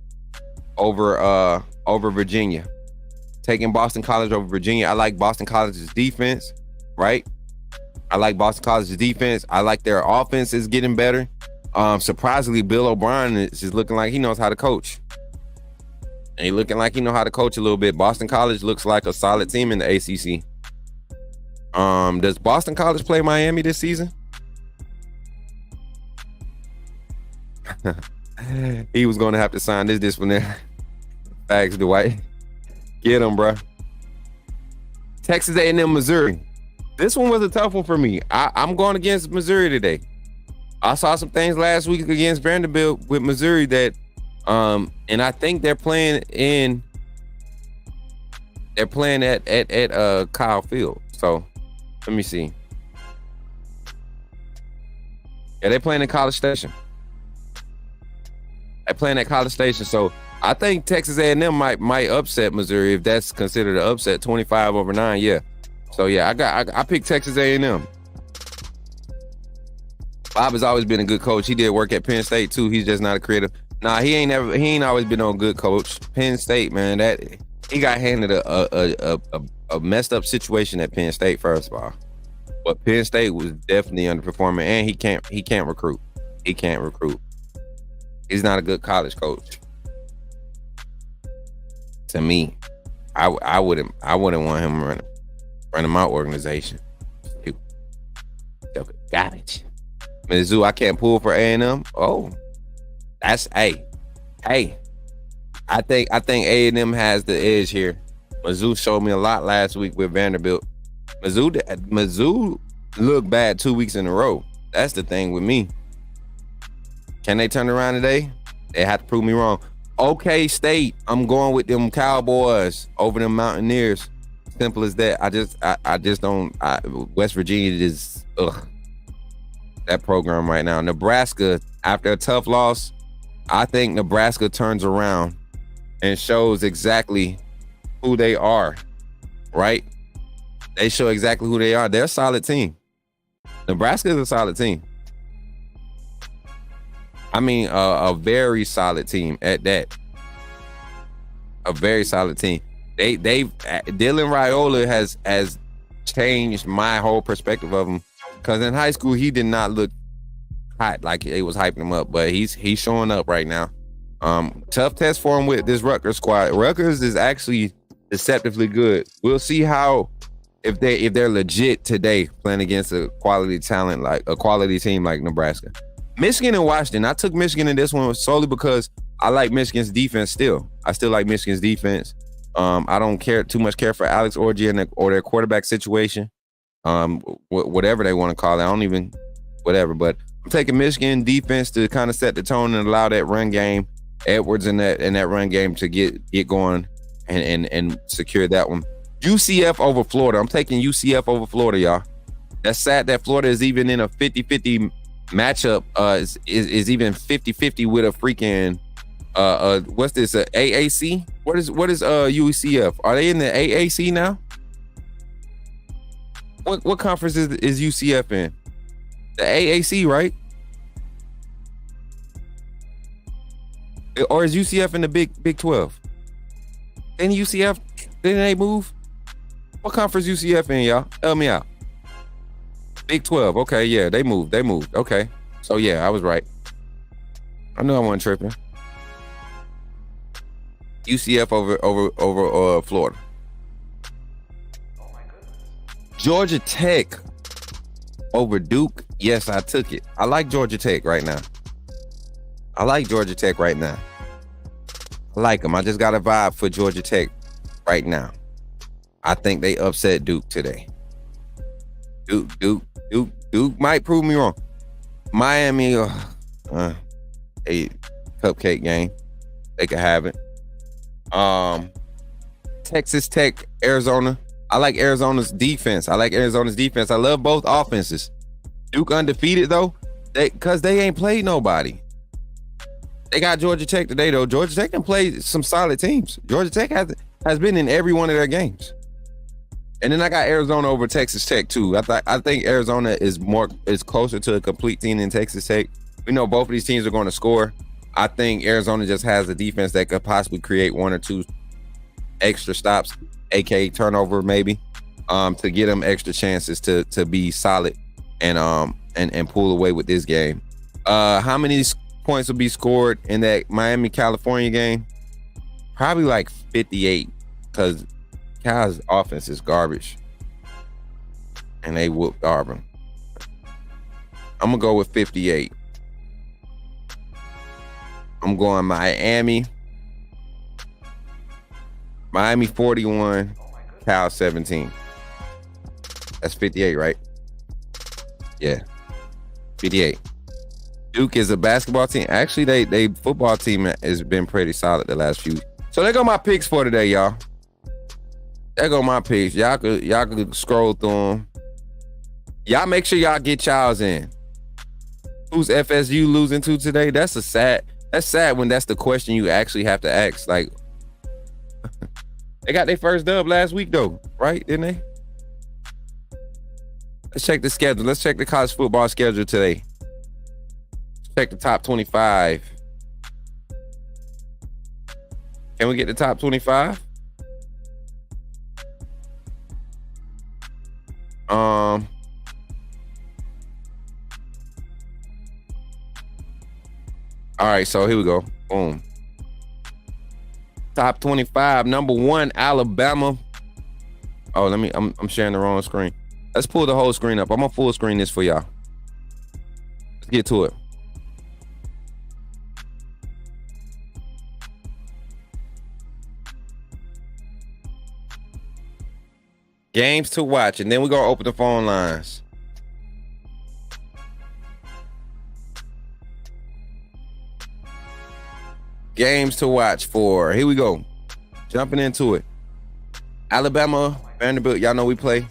over Virginia. taking Boston College over Virginia. I like Boston College's defense, right? I like Boston College's defense. I like their offense is getting better. Surprisingly, Bill O'Brien is looking like he knows how to coach. And he looking like he know how to coach a little bit. Boston College looks like a solid team in the ACC. Does Boston College play Miami this season? He was going to have to sign this disciplinary. Facts, Dwight. Get him, bro. Texas A&M, Missouri. This one was a tough one for me. I'm going against Missouri today. I saw some things last week against Vanderbilt with Missouri that, and I think they're playing at Kyle Field. So let me see. Yeah, they're playing at College Station. They're playing at College Station. So I think Texas A&M might upset Missouri if that's considered an upset. 25-9. Yeah. So yeah, I picked Texas A&M. Bob has always been a good coach. He did work at Penn State too. He's just not a creative. Nah, he ain't always been on good coach. Penn State, man, that he got handed a messed up situation at Penn State, first of all. But Penn State was definitely underperforming, and he can't recruit. He can't recruit. He's not a good college coach. To me, I wouldn't want him running my organization. Garbage. Mizzou, I can't pull for A&M. Oh, that's hey. I think A&M has the edge here. Mizzou showed me a lot last week with Vanderbilt. Mizzou looked bad 2 weeks in a row. That's the thing with me. Can they turn around today? They have to prove me wrong. OK State, I'm going with them Cowboys over them Mountaineers. Simple as that. I just don't. West Virginia is that program right now. Nebraska, after a tough loss, I think Nebraska turns around and shows exactly who they are. Right? They show exactly who they are. They're a solid team. Nebraska is a solid team. I mean, a very solid team at that. A very solid team. Dylan Raiola has changed my whole perspective of him. Because in high school, he did not look hot like they was hyping him up, but he's showing up right now. Tough test for him with this Rutgers squad. Rutgers is actually deceptively good. We'll see how if they're legit today playing against a quality talent like a quality team like Nebraska. Michigan and Washington. I took Michigan in this one solely because I like Michigan's defense still. I still like Michigan's defense. I don't care for Alex Orji or their quarterback situation. Whatever they want to call it. I don't even whatever, but I'm taking Michigan defense to kind of set the tone and allow that run game, Edwards in that run game to get going and secure that one. UCF over Florida. I'm taking UCF over Florida, y'all. That's sad that Florida is even in a 50-50 matchup, is even 50-50 with a freaking what's this, AAC? What is UCF? Are they in the AAC now? What conference is UCF in? The AAC, right? Or is UCF in the Big 12? Didn't UCF, didn't they move? What conference UCF in, y'all? Help me out. Big 12. Okay, yeah, they moved. Okay. So yeah, I was right. I knew I wasn't tripping. UCF over Florida. Oh my goodness. Georgia Tech over Duke. Yes, I took it. I like Georgia Tech right now. I like them. I just got a vibe for Georgia Tech right now. I think they upset Duke today. Duke might prove me wrong. Miami, a cupcake game. They could have it. Texas Tech, Arizona. I like Arizona's defense. I love both offenses. Duke undefeated though, because they ain't played nobody. They got Georgia Tech today though. Georgia Tech can play some solid teams. Georgia Tech has been in every one of their games. And then I got Arizona over Texas Tech too. I think Arizona is closer to a complete team than Texas Tech. We know both of these teams are going to score. I think Arizona just has a defense that could possibly create one or two extra stops, aka turnover maybe, to get them extra chances to be solid and pull away with this game. How many points will be scored in that Miami California game? Probably like 58, because Cal's offense is garbage, and they whooped Auburn. I'm gonna go with 58. I'm going Miami. Miami 41, Cal 17. That's 58, right? Yeah, 58. Duke is a basketball team. Actually, they football team has been pretty solid the last few. So there go my picks for today, y'all. There go my picks. Y'all could scroll through them. Y'all make sure y'all get y'all's in. Who's FSU losing to today? That's sad when that's the question you actually have to ask. Like, they got their first dub last week though, right? Didn't they? Let's check the schedule. Let's check the college football schedule today. Check the top 25. Can we get the top 25? All right, so here we go. Boom. Top 25. Number 1, Alabama. Oh, I'm sharing the wrong screen. Let's pull the whole screen up. I'm gonna full screen this for y'all. Let's get to it. Games to watch, and then we're gonna open the phone lines. Games to watch for. Here we go. Jumping into it. Alabama, Vanderbilt. Y'all know we play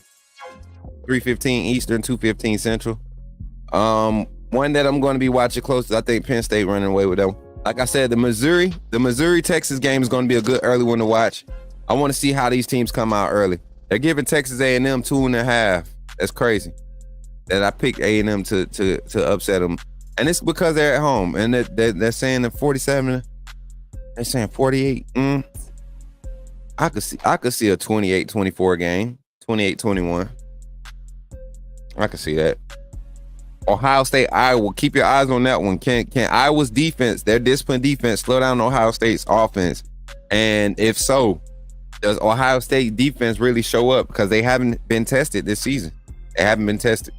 3:15 Eastern, 2:15 Central. One that I'm going to be watching close. I think Penn State running away with them. Like I said, the Missouri Texas game is going to be a good early one to watch. I want to see how these teams come out early. They're giving Texas A&M 2.5. That's crazy. That I picked A&M to upset them, and it's because they're at home and they're saying the 47. They're saying 48. I could see a 28-24 game, 28-21. I can see that. Ohio State, Iowa. Keep your eyes on that one. Can Iowa's defense, their disciplined defense, slow down Ohio State's offense? And if so, does Ohio State defense really show up? Because they haven't been tested this season. They haven't been tested.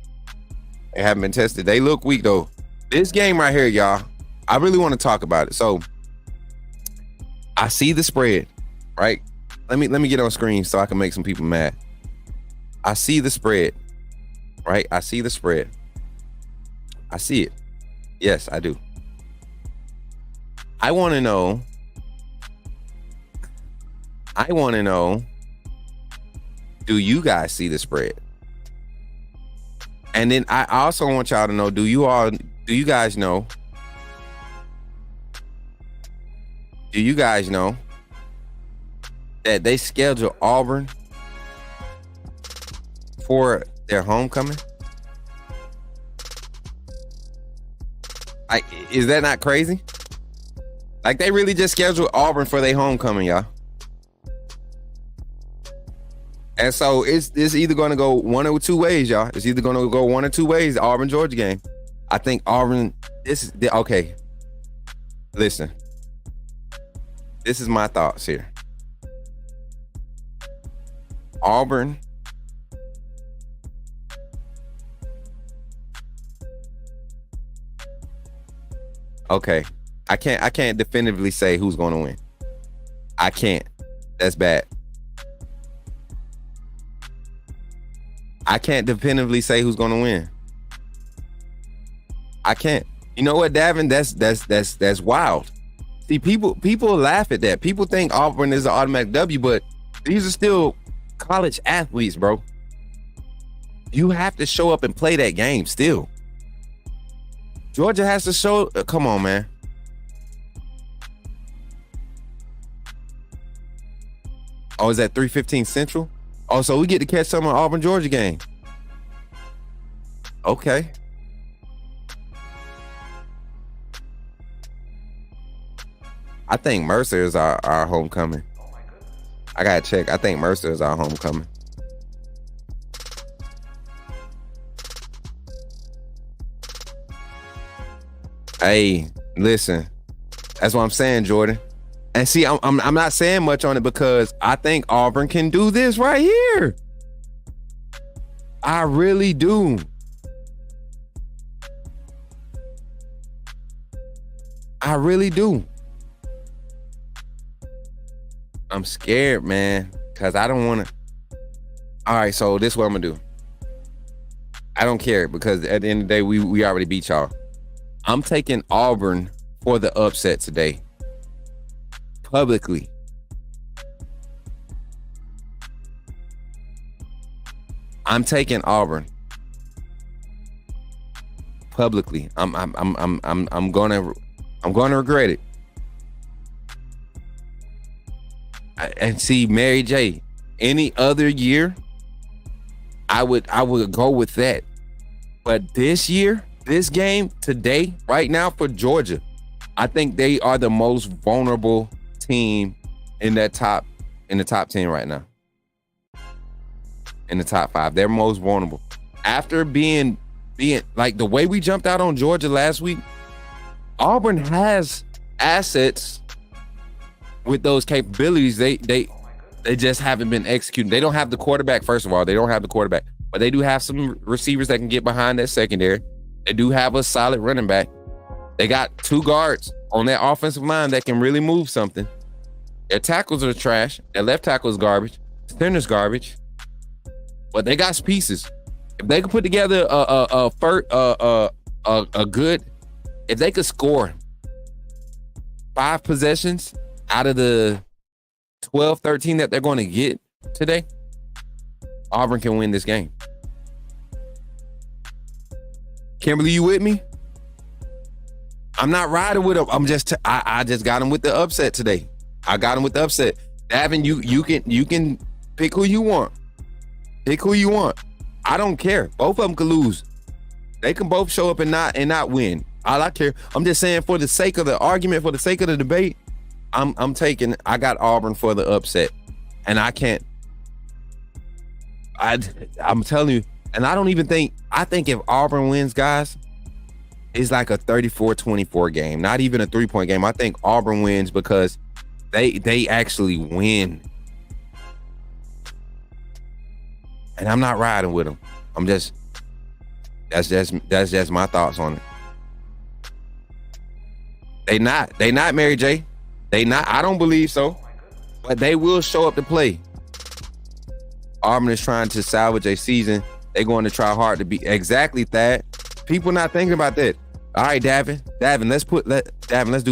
They look weak though. This game right here, y'all, I really want to talk about it. So I see the spread, right? Let me get on screen so I can make some people mad. I see the spread, right? I see the spread. I see it. Yes, I do. I want to know, do you guys see the spread? And then I also want y'all to know, do you guys know that they schedule Auburn for their homecoming? Like, is that not crazy? Like, they really just scheduled Auburn for their homecoming, y'all. And so it's either going to go one or two ways, y'all. It's either going to go one or two ways, the Auburn-Georgia game. I think Auburn, okay. Listen. This is my thoughts here. Auburn. Okay. I can't definitively say who's going to win. I can't. That's bad. I can't definitively say who's going to win. I can't. You know what, Davin? That's wild. See, people laugh at that. People think Auburn is an automatic W, but these are still college athletes, bro. You have to show up and play that game still. Georgia has to show. Come on, man. Oh, is that 3:15 Central? Oh, so we get to catch some of Auburn Georgia game. Okay. I think Mercer is our homecoming. I gotta check. I think Mercer is our homecoming. Hey, listen. That's what I'm saying, Jordan. And see, I'm not saying much on it because I think Auburn can do this right here. I really do. I really do. I'm scared, man, because I don't want to. All right, so this is what I'm going to do. I don't care because at the end of the day, we already beat y'all. I'm taking Auburn for the upset today. Publicly. I'm taking Auburn. Publicly. I'm gonna regret it. And see, Mary J, any other year, I would go with that. But this year, this game today, right now for Georgia, I think they are the most vulnerable team in the top 10 right now. In the top 5. They're most vulnerable. After being like the way we jumped out on Georgia last week, Auburn has assets with those capabilities. They just haven't been executing. They don't have the quarterback, first of all. They don't have the quarterback. But they do have some receivers that can get behind that secondary. They do have a solid running back. They got 2 guards on their offensive line that can really move something. Their tackles are trash. Their left tackle is garbage. Center's garbage. But they got pieces. If they could put together a good, if they could score 5 possessions out of the 12, 13 that they're going to get today, Auburn can win this game. Kimberly, you with me? I'm not riding with them. I just got him with the upset today. I got him with the upset. Davin, you can pick who you want. Pick who you want. I don't care. Both of them can lose. They can both show up and not win. All I care. I'm just saying, for the sake of the argument, for the sake of the debate, I got Auburn for the upset. And I can't. I'm telling you, and I don't even think, I think if Auburn wins, guys, it's like a 34-24 game, not even a 3-point game. I think Auburn wins because they actually win. And I'm not riding with them. That's just my thoughts on it. They not Mary J. They not, I don't believe so. But they will show up to play. Auburn is trying to salvage a season. They're going to try hard to be exactly that. People not thinking about that. All right, Davin, let's do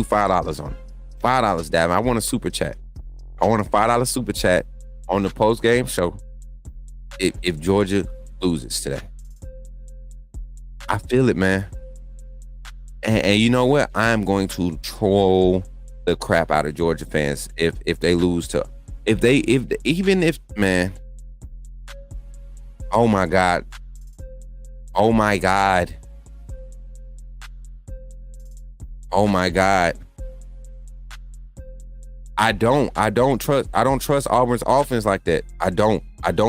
$5 on it. $5, Davin. I want a super chat. I want a $5 super chat on the post game show if Georgia loses today. I feel it, man. And you know what? I'm going to troll the crap out of Georgia fans if they lose to, even if man. Oh my God. Oh my God. Oh my God. I don't trust Auburn's offense like that. I don't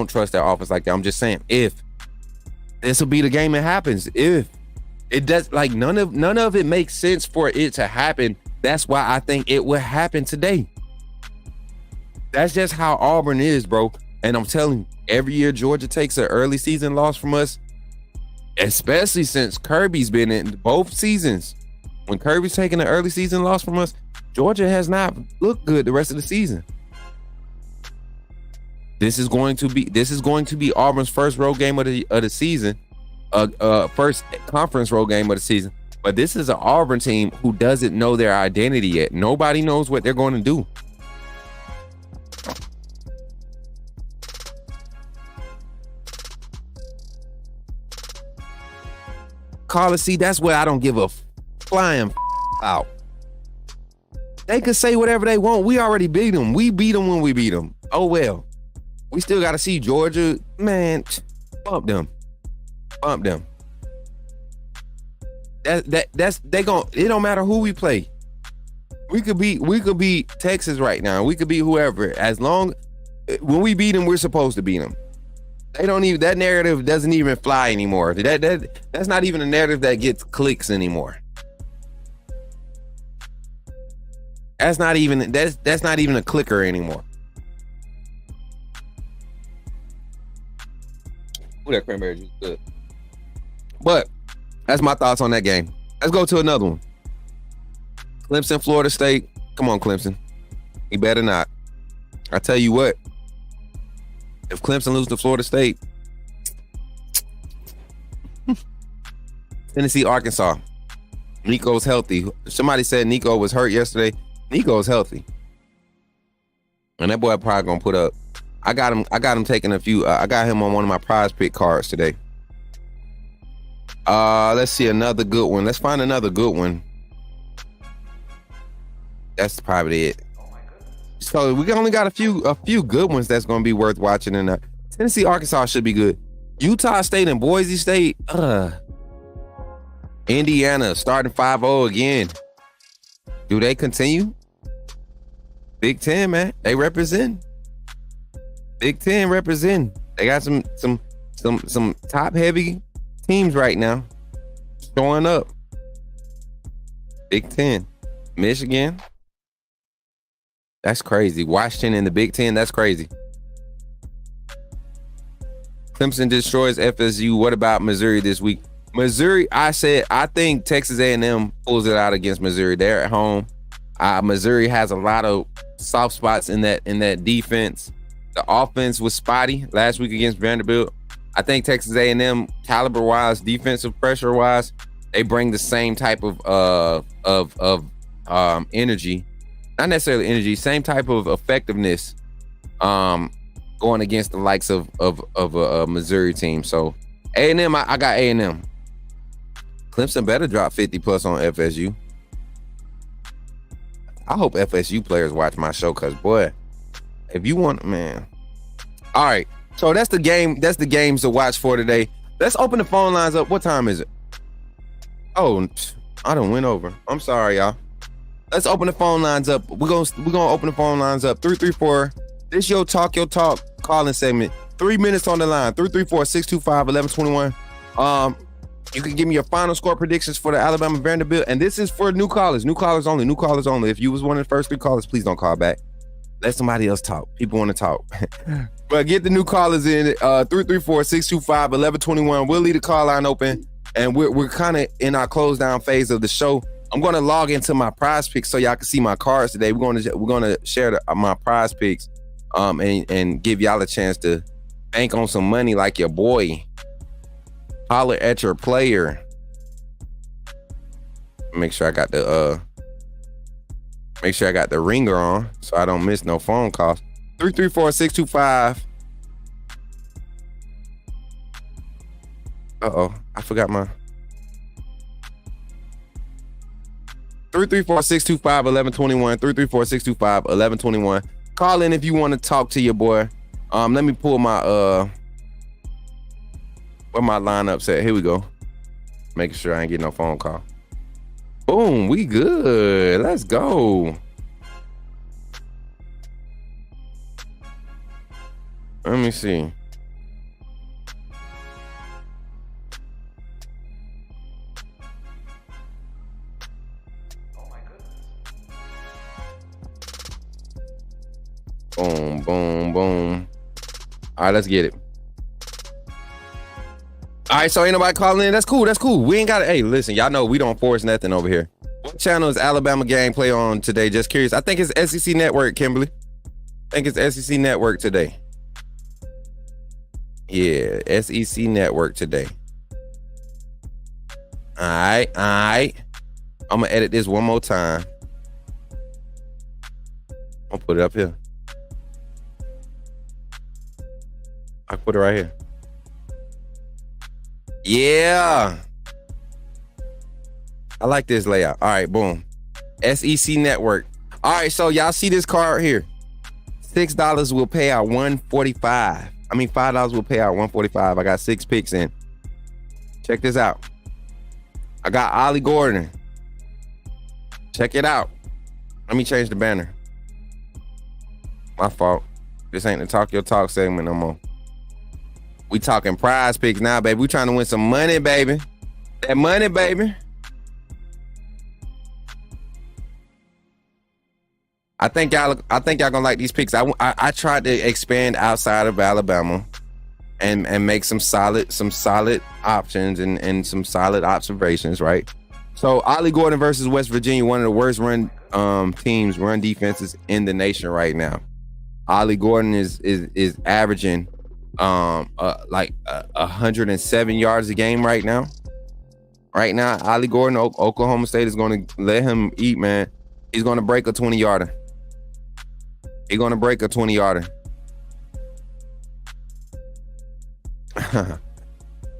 trust their offense like that. I'm just saying, if this will be the game it happens, if it does, like none of it makes sense for it to happen. That's why I think it will happen today. That's just how Auburn is, bro. And I'm telling you, every year Georgia takes an early season loss from us, especially since Kirby's been in both seasons. When Kirby's taking an early season loss from us, Georgia has not looked good the rest of the season. This is going to be Auburn's first road game of the season, first conference road game of the season. But this is an Auburn team who doesn't know their identity yet. Nobody knows what they're going to do. Carla, see, that's where I don't give a flying out. They could say whatever they want. We already beat them. We beat them when we beat them. Oh, well. We still got to see Georgia. Man, bump them. Bump them. It don't matter who we play. We could beat Texas right now. We could beat whoever. As long when we beat them, we're supposed to beat them. They don't even, that narrative doesn't even fly anymore. That's not even a narrative that gets clicks anymore. That's not even a clicker anymore. Ooh, that cranberry juice is good. But that's my thoughts on that game. Let's go to another one. Clemson, Florida State. Come on, Clemson. You better not. I tell you what. If Clemson loses to Florida State, Tennessee, Arkansas. Nico's healthy. Somebody said Nico was hurt yesterday. Nico's healthy. And that boy probably gonna put up. I got him taking a few. I got him on one of my prize pick cards today. Let's see another good one. Let's find another good one. That's probably it. So we only got a few good ones that's gonna be worth watching. And Tennessee, Arkansas should be good. Utah State and Boise State. Indiana starting 5-0 again. Do they continue? Big Ten, man. They represent. Big Ten represent. They got some top heavy teams right now showing up. Big Ten. Michigan. That's crazy. Washington in the Big Ten. That's crazy. Clemson destroys FSU. What about Missouri this week? Missouri, I think Texas A&M pulls it out against Missouri. They're at home. Missouri has a lot of soft spots in that defense. The offense was spotty last week against Vanderbilt. I think Texas A&M, caliber-wise, defensive pressure-wise, they bring the same type of energy. Not necessarily energy, same type of effectiveness going against the likes of a Missouri team. So A&M, I got A&M. Clemson better drop 50 plus on FSU. I hope FSU players watch my show, because boy, if you want, man. All right, so that's the game. That's the games to watch for today. Let's open the phone lines up. What time is it? Oh, I done went over. I'm sorry, y'all. Let's open the phone lines up. We're gonna open the phone lines up. 334. This your talk calling segment. 3 minutes on the line. 334-625-1121. You can give me your final score predictions for the Alabama Vanderbilt, and this is for new callers. New callers only. New callers only. If you was one of the first 3 callers, please don't call back. Let somebody else talk. People want to talk. But get the new callers in. 334-625-1121. We'll leave the call line open, and we're kind of in our close down phase of the show. I'm going to log into my prize picks so y'all can see my cards today. We're going to share my prize picks, and give y'all a chance to bank on some money like your boy. Holler at your player. Make sure I got the ringer on so I don't miss no phone calls. 334-625. I forgot my 334-625-1121. 334-625-1121. Call in if you want to talk to your boy. Let me pull my where my lineup's at. Here we go. Making sure I ain't getting no phone call. Boom, we good. Let's go. Let me see. Boom, boom, boom. All right, let's get it. All right, so ain't nobody calling in. That's cool. That's cool. We ain't got to. Hey, listen, y'all know we don't force nothing over here. What channel is Alabama gameplay on today? Just curious. I think it's SEC Network, Kimberly. I think it's SEC Network today. Yeah, SEC Network today. All right. I'm going to edit this one more time. I'll put it up here. I'll put it right here. Yeah. I like this layout. All right, boom. SEC Network. All right, so y'all see this card here. $6 will pay out $145. I mean, $5 will pay out $145. I got 6 picks in. Check this out. I got Ollie Gordon. Check it out. Let me change the banner. My fault. This ain't the Talk Your Talk segment no more. We talking prize picks now, baby. We trying to win some money, baby. That money, baby. I think y'all gonna like these picks. I tried to expand outside of Alabama and make some solid options and some solid observations, right? So Ollie Gordon versus West Virginia, one of the worst run defenses in the nation right now. Ollie Gordon is averaging 107 yards a game right now. Right now, Ollie Gordon, Oklahoma State is going to let him eat, man. He's going to break a 20-yarder. He's going to break a 20-yarder.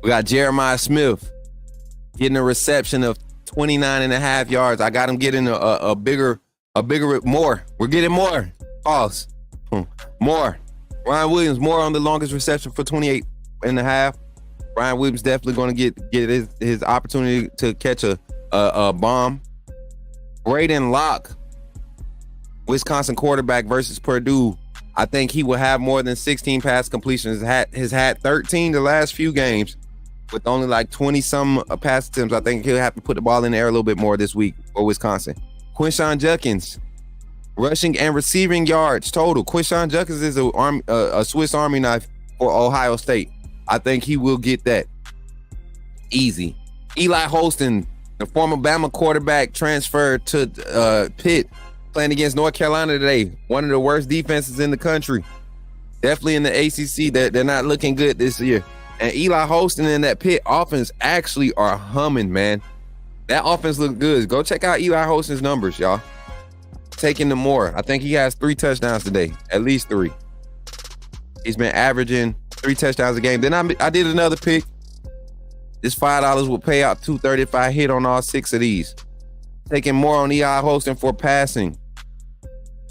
We got Jeremiah Smith getting a reception of 29.5 yards. I got him getting a bigger, more. We're getting more. Pause. More. Ryan Williams, more on the longest reception for 28.5. Ryan Williams definitely going to get his opportunity to catch a bomb. Braden Locke, Wisconsin quarterback versus Purdue. I think he will have more than 16 pass completions. Has had 13 the last few games with only like 20-some pass attempts. I think he'll have to put the ball in the air a little bit more this week for Wisconsin. Quinshon Judkins, rushing and receiving yards total. Quinshon Judkins is a Swiss Army knife for Ohio State. I think he will get that easy. Eli Holston, the former Bama quarterback, transferred to Pitt, playing against North Carolina today. One of the worst defenses in the country. Definitely in the ACC. They're not looking good this year. And Eli Holston and that Pitt offense actually are humming, man. That offense looks good. Go check out Eli Holston's numbers, y'all. Taking them more. I think he has 3 touchdowns today. At least 3. He's been averaging 3 touchdowns a game. Then I did another pick. This $5 will pay out $230 if I hit on all 6 of these. Taking more on Eli Holston for passing.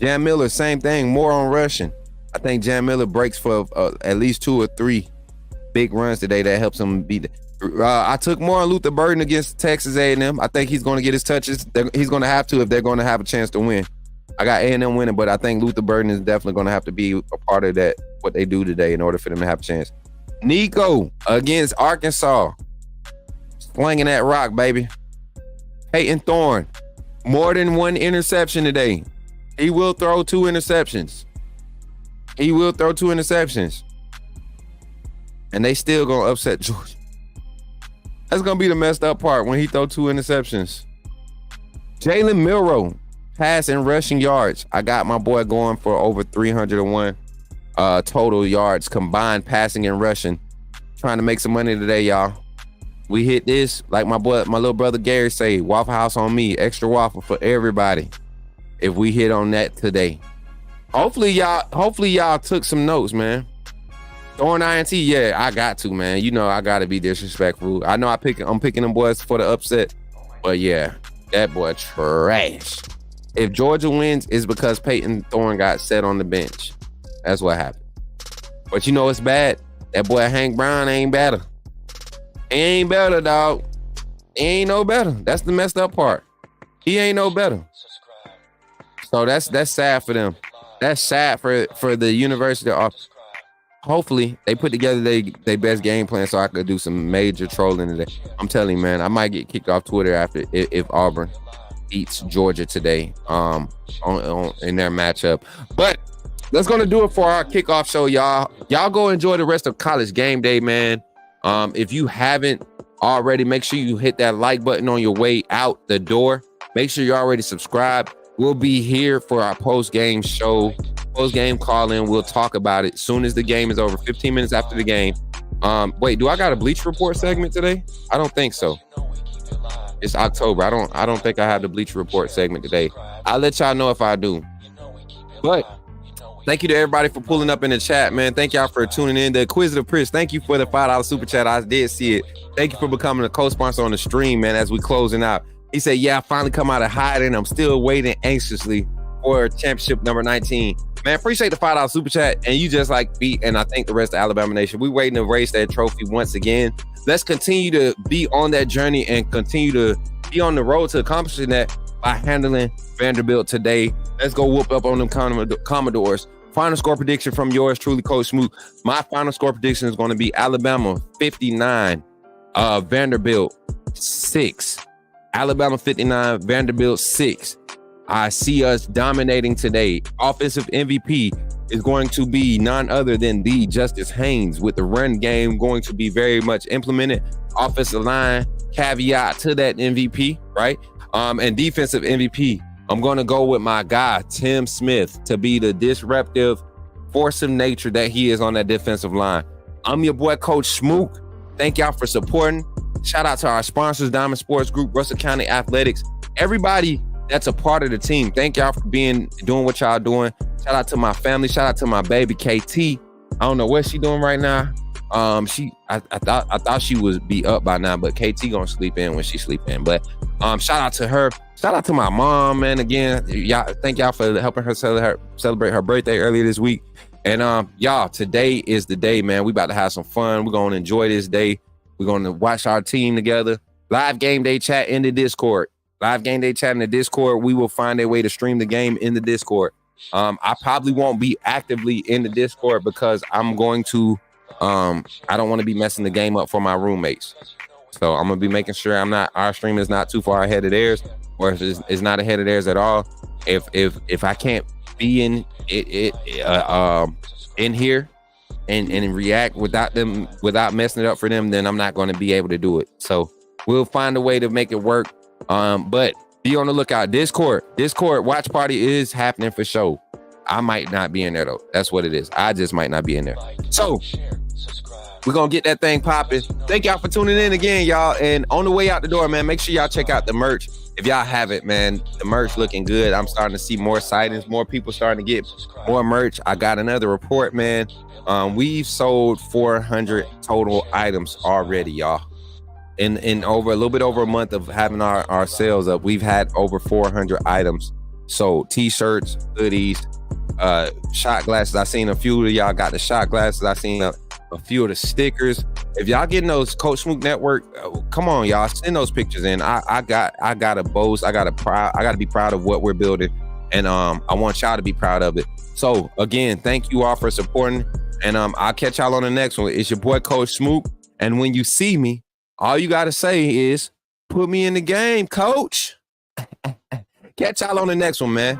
Jam Miller, same thing. More on rushing. I think Jam Miller breaks for at least 2 or 3 big runs today. That helps him beat it. I took more on Luther Burden against Texas A&M. I think he's going to get his touches. He's going to have to if they're going to have a chance to win. I got A&M winning, but I think Luther Burden is definitely going to have to be a part of that, what they do today in order for them to have a chance. Nico against Arkansas. Slinging that rock, baby. Peyton Thorne, more than 1 interception today. He will throw 2 interceptions. And they still going to upset Georgia. That's going to be the messed up part when he throw 2 interceptions. Jalen Milroe, pass and rushing yards. I got my boy going for over 301 total yards, combined passing and rushing. Trying to make some money today, y'all. We hit this, like my little brother Gary say, Waffle House on me, extra waffle for everybody. If we hit on that today. Hopefully y'all took some notes, man. Throwing INT, yeah, I got to, man. You know I gotta be disrespectful. I know I'm picking them boys for the upset, but yeah, that boy trash. If Georgia wins, it's because Peyton Thorne got set on the bench. That's what happened. But you know it's bad. That boy Hank Brown ain't better. He ain't better, dog. He ain't no better. That's the messed up part. He ain't no better. So that's sad for them. That's sad for the University of. Hopefully they put together their best game plan so I could do some major trolling today. I'm telling you, man, I might get kicked off Twitter after if Auburn beats Georgia today in their matchup. But that's gonna do it for our kickoff show, y'all. Y'all go enjoy the rest of College Game Day, man. If you haven't already, make sure you hit that like button on your way out the door. Make sure you're already subscribed. We'll be here for our post-game show, post-game call-in. We'll talk about it soon as the game is over, 15 minutes after the game. Wait, do I got a Bleacher Report segment today? I don't think so. It's October. I don't think I have the Bleacher Report segment today. I'll let y'all know if I do. But thank you to everybody for pulling up in the chat, man. Thank y'all for tuning in. The Inquisitive Prince, thank you for the $5 super chat. I did see it. Thank you for becoming a co-sponsor on the stream, man, as we closing out. He said, yeah, I finally come out of hiding. I'm still waiting anxiously for championship number 19. Man, appreciate the $5 super chat. And you just like beat, and I think the rest of Alabama Nation. We waiting to raise that trophy once again. Let's continue to be on that journey and continue to be on the road to accomplishing that by handling Vanderbilt today. Let's go whoop up on them Commodores. Final score prediction from yours truly, Coach Smook. My final score prediction is going to be Alabama 59, Vanderbilt 6. Alabama 59, Vanderbilt 6. I see us dominating today. Offensive MVP is going to be none other than the Justice Haynes, with the run game going to be very much implemented. Offensive line, caveat to that MVP, right? And defensive MVP, I'm going to go with my guy, Tim Smith, to be the disruptive force of nature that he is on that defensive line. I'm your boy, Coach Smook. Thank y'all for supporting. Shout out to our sponsors, Diamond Sports Group, Russell County Athletics, everybody that's a part of the team. Thank y'all for doing what y'all doing. Shout out to my family. Shout out to my baby KT. I don't know what she doing right now. I thought she would be up by now, but KT gonna sleep in when she sleep in. But shout out to her. Shout out to my mom, man. Again, y'all, thank y'all for helping her celebrate her birthday earlier this week. And y'all, today is the day, man. We about to have some fun. We're gonna enjoy this day. We're gonna watch our team together. Live game day chat in the Discord. Live game day chat in the Discord. We will find a way to stream the game in the Discord. I probably won't be actively in the Discord because I'm going to I don't want to be messing the game up for my roommates. So I'm gonna be making sure our stream is not too far ahead of theirs, or if it's not ahead of theirs at all. If I can't be in here and react without messing it up for them, then I'm not going to be able to do it. So we'll find a way to make it work. But be on the lookout. Discord watch party is happening for sure. I might not be in there though. That's what it is. I just might not be in there. So we're gonna get that thing popping. Thank y'all for tuning in again, y'all. And on the way out the door, man, make sure y'all check out the merch. If y'all haven't, man, the merch looking good. I'm starting to see more sightings, more people starting to get more merch. I got another report, man. We've sold 400 total items already, y'all. In over a little bit over a month of having our sales up, we've had over 400 items sold. T-shirts, hoodies, shot glasses. I seen a few of y'all got the shot glasses. I seen a few of the stickers. If y'all getting those Coach Smook Network, come on, y'all, send those pictures in. I got to boast. I got to be proud of what we're building, and I want y'all to be proud of it. So again, thank you all for supporting, and I'll catch y'all on the next one. It's your boy Coach Smook, and when you see me, all you got to say is, put me in the game, coach. Catch y'all on the next one, man.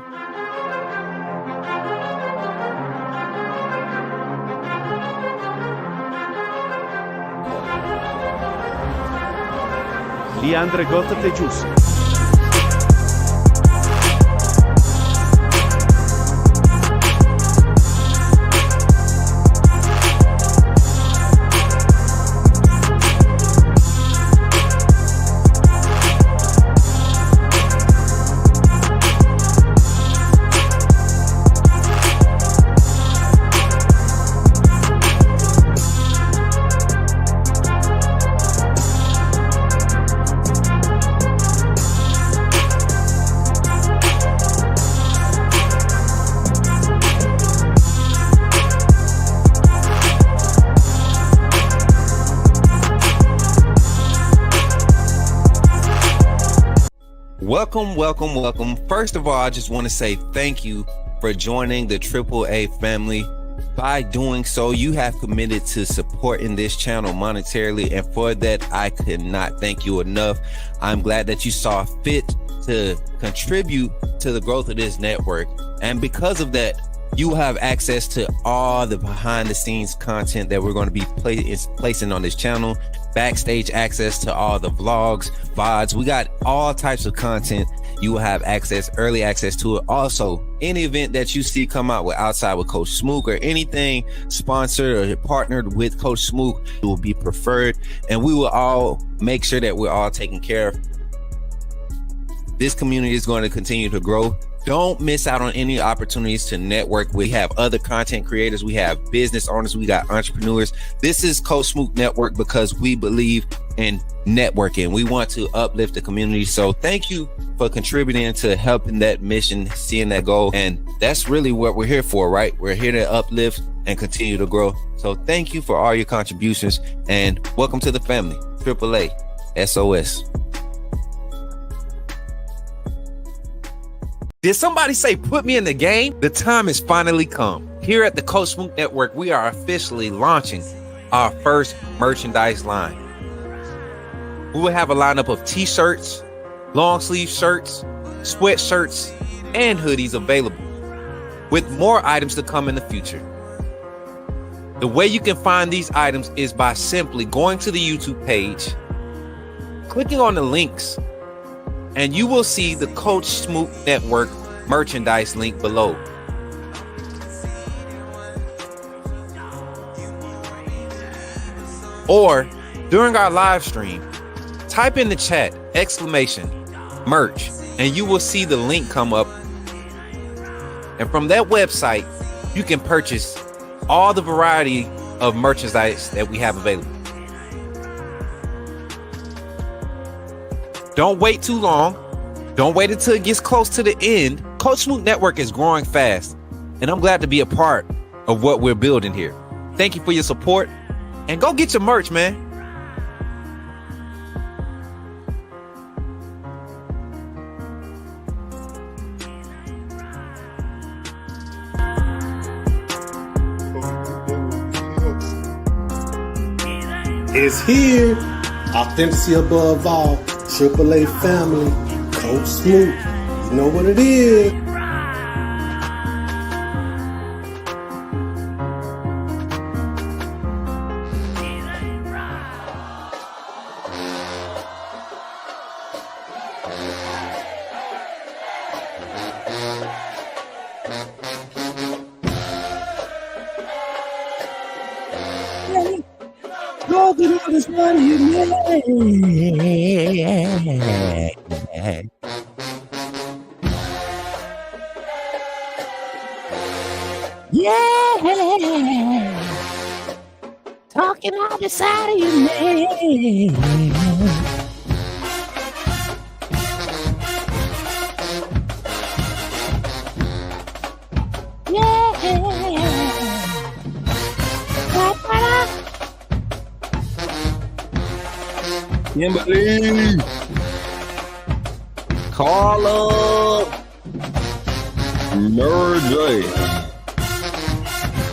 Leandre Gotate Juice. Welcome. First of all, I just want to say thank you for joining the AAA family. By doing so, you have committed to supporting this channel monetarily, and for that, I could not thank you enough. I'm glad that you saw fit to contribute to the growth of this network, and because of that, you have access to all the behind the scenes content that we're going to be placing on this channel. Backstage access to all the vlogs, VODs. We got all types of content. You will have early access to it. Also, any event that you see come out with Outside with Coach Smook, or anything sponsored or partnered with Coach Smook, it will be preferred, and we will all make sure that we're all taken care of. This community is going to continue to grow. Don't miss out on any opportunities to network. We have other content creators. We have business owners. We got entrepreneurs. This is Coach Smook Network because we believe in networking. We want to uplift the community. So thank you for contributing to helping that mission, seeing that goal. And that's really what we're here for, right? We're here to uplift and continue to grow. So thank you for all your contributions, and welcome to the family. AAA, SOS. Did somebody say, put me in the game? The time has finally come. Here at the Coach Smook Network, we are officially launching our first merchandise line. We will have a lineup of t-shirts, long sleeve shirts, sweatshirts, and hoodies available, with more items to come in the future. The way you can find these items is by simply going to the YouTube page, clicking on the links, and you will see the Coach Smook Network merchandise link below. Or during our live stream, type in the chat !merch, and you will see the link come up. And from that website, you can purchase all the variety of merchandise that we have available. Don't wait too long. Don't wait until it gets close to the end. Coach Smook Network is growing fast, and I'm glad to be a part of what we're building here. Thank you for your support, and go get your merch, man. It's here. Authenticity above all. AAA family. Coach Smook. You know what it is. Look at all this money you made. Yeah. Talking all the side of your name. Kimberly, Carla, Mary J.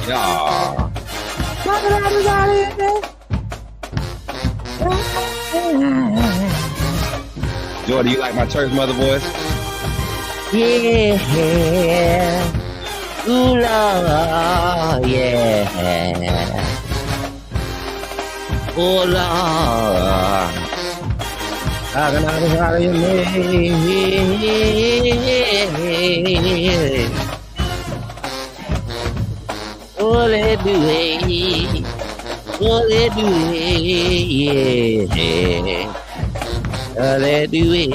Yeah. Joy, do you like my church mother voice? Yeah. Ooh, Lord, yeah. Oh, Lord. I can out your name. Oh, let do it. Oh, let do it. Yeah. Oh, let do it.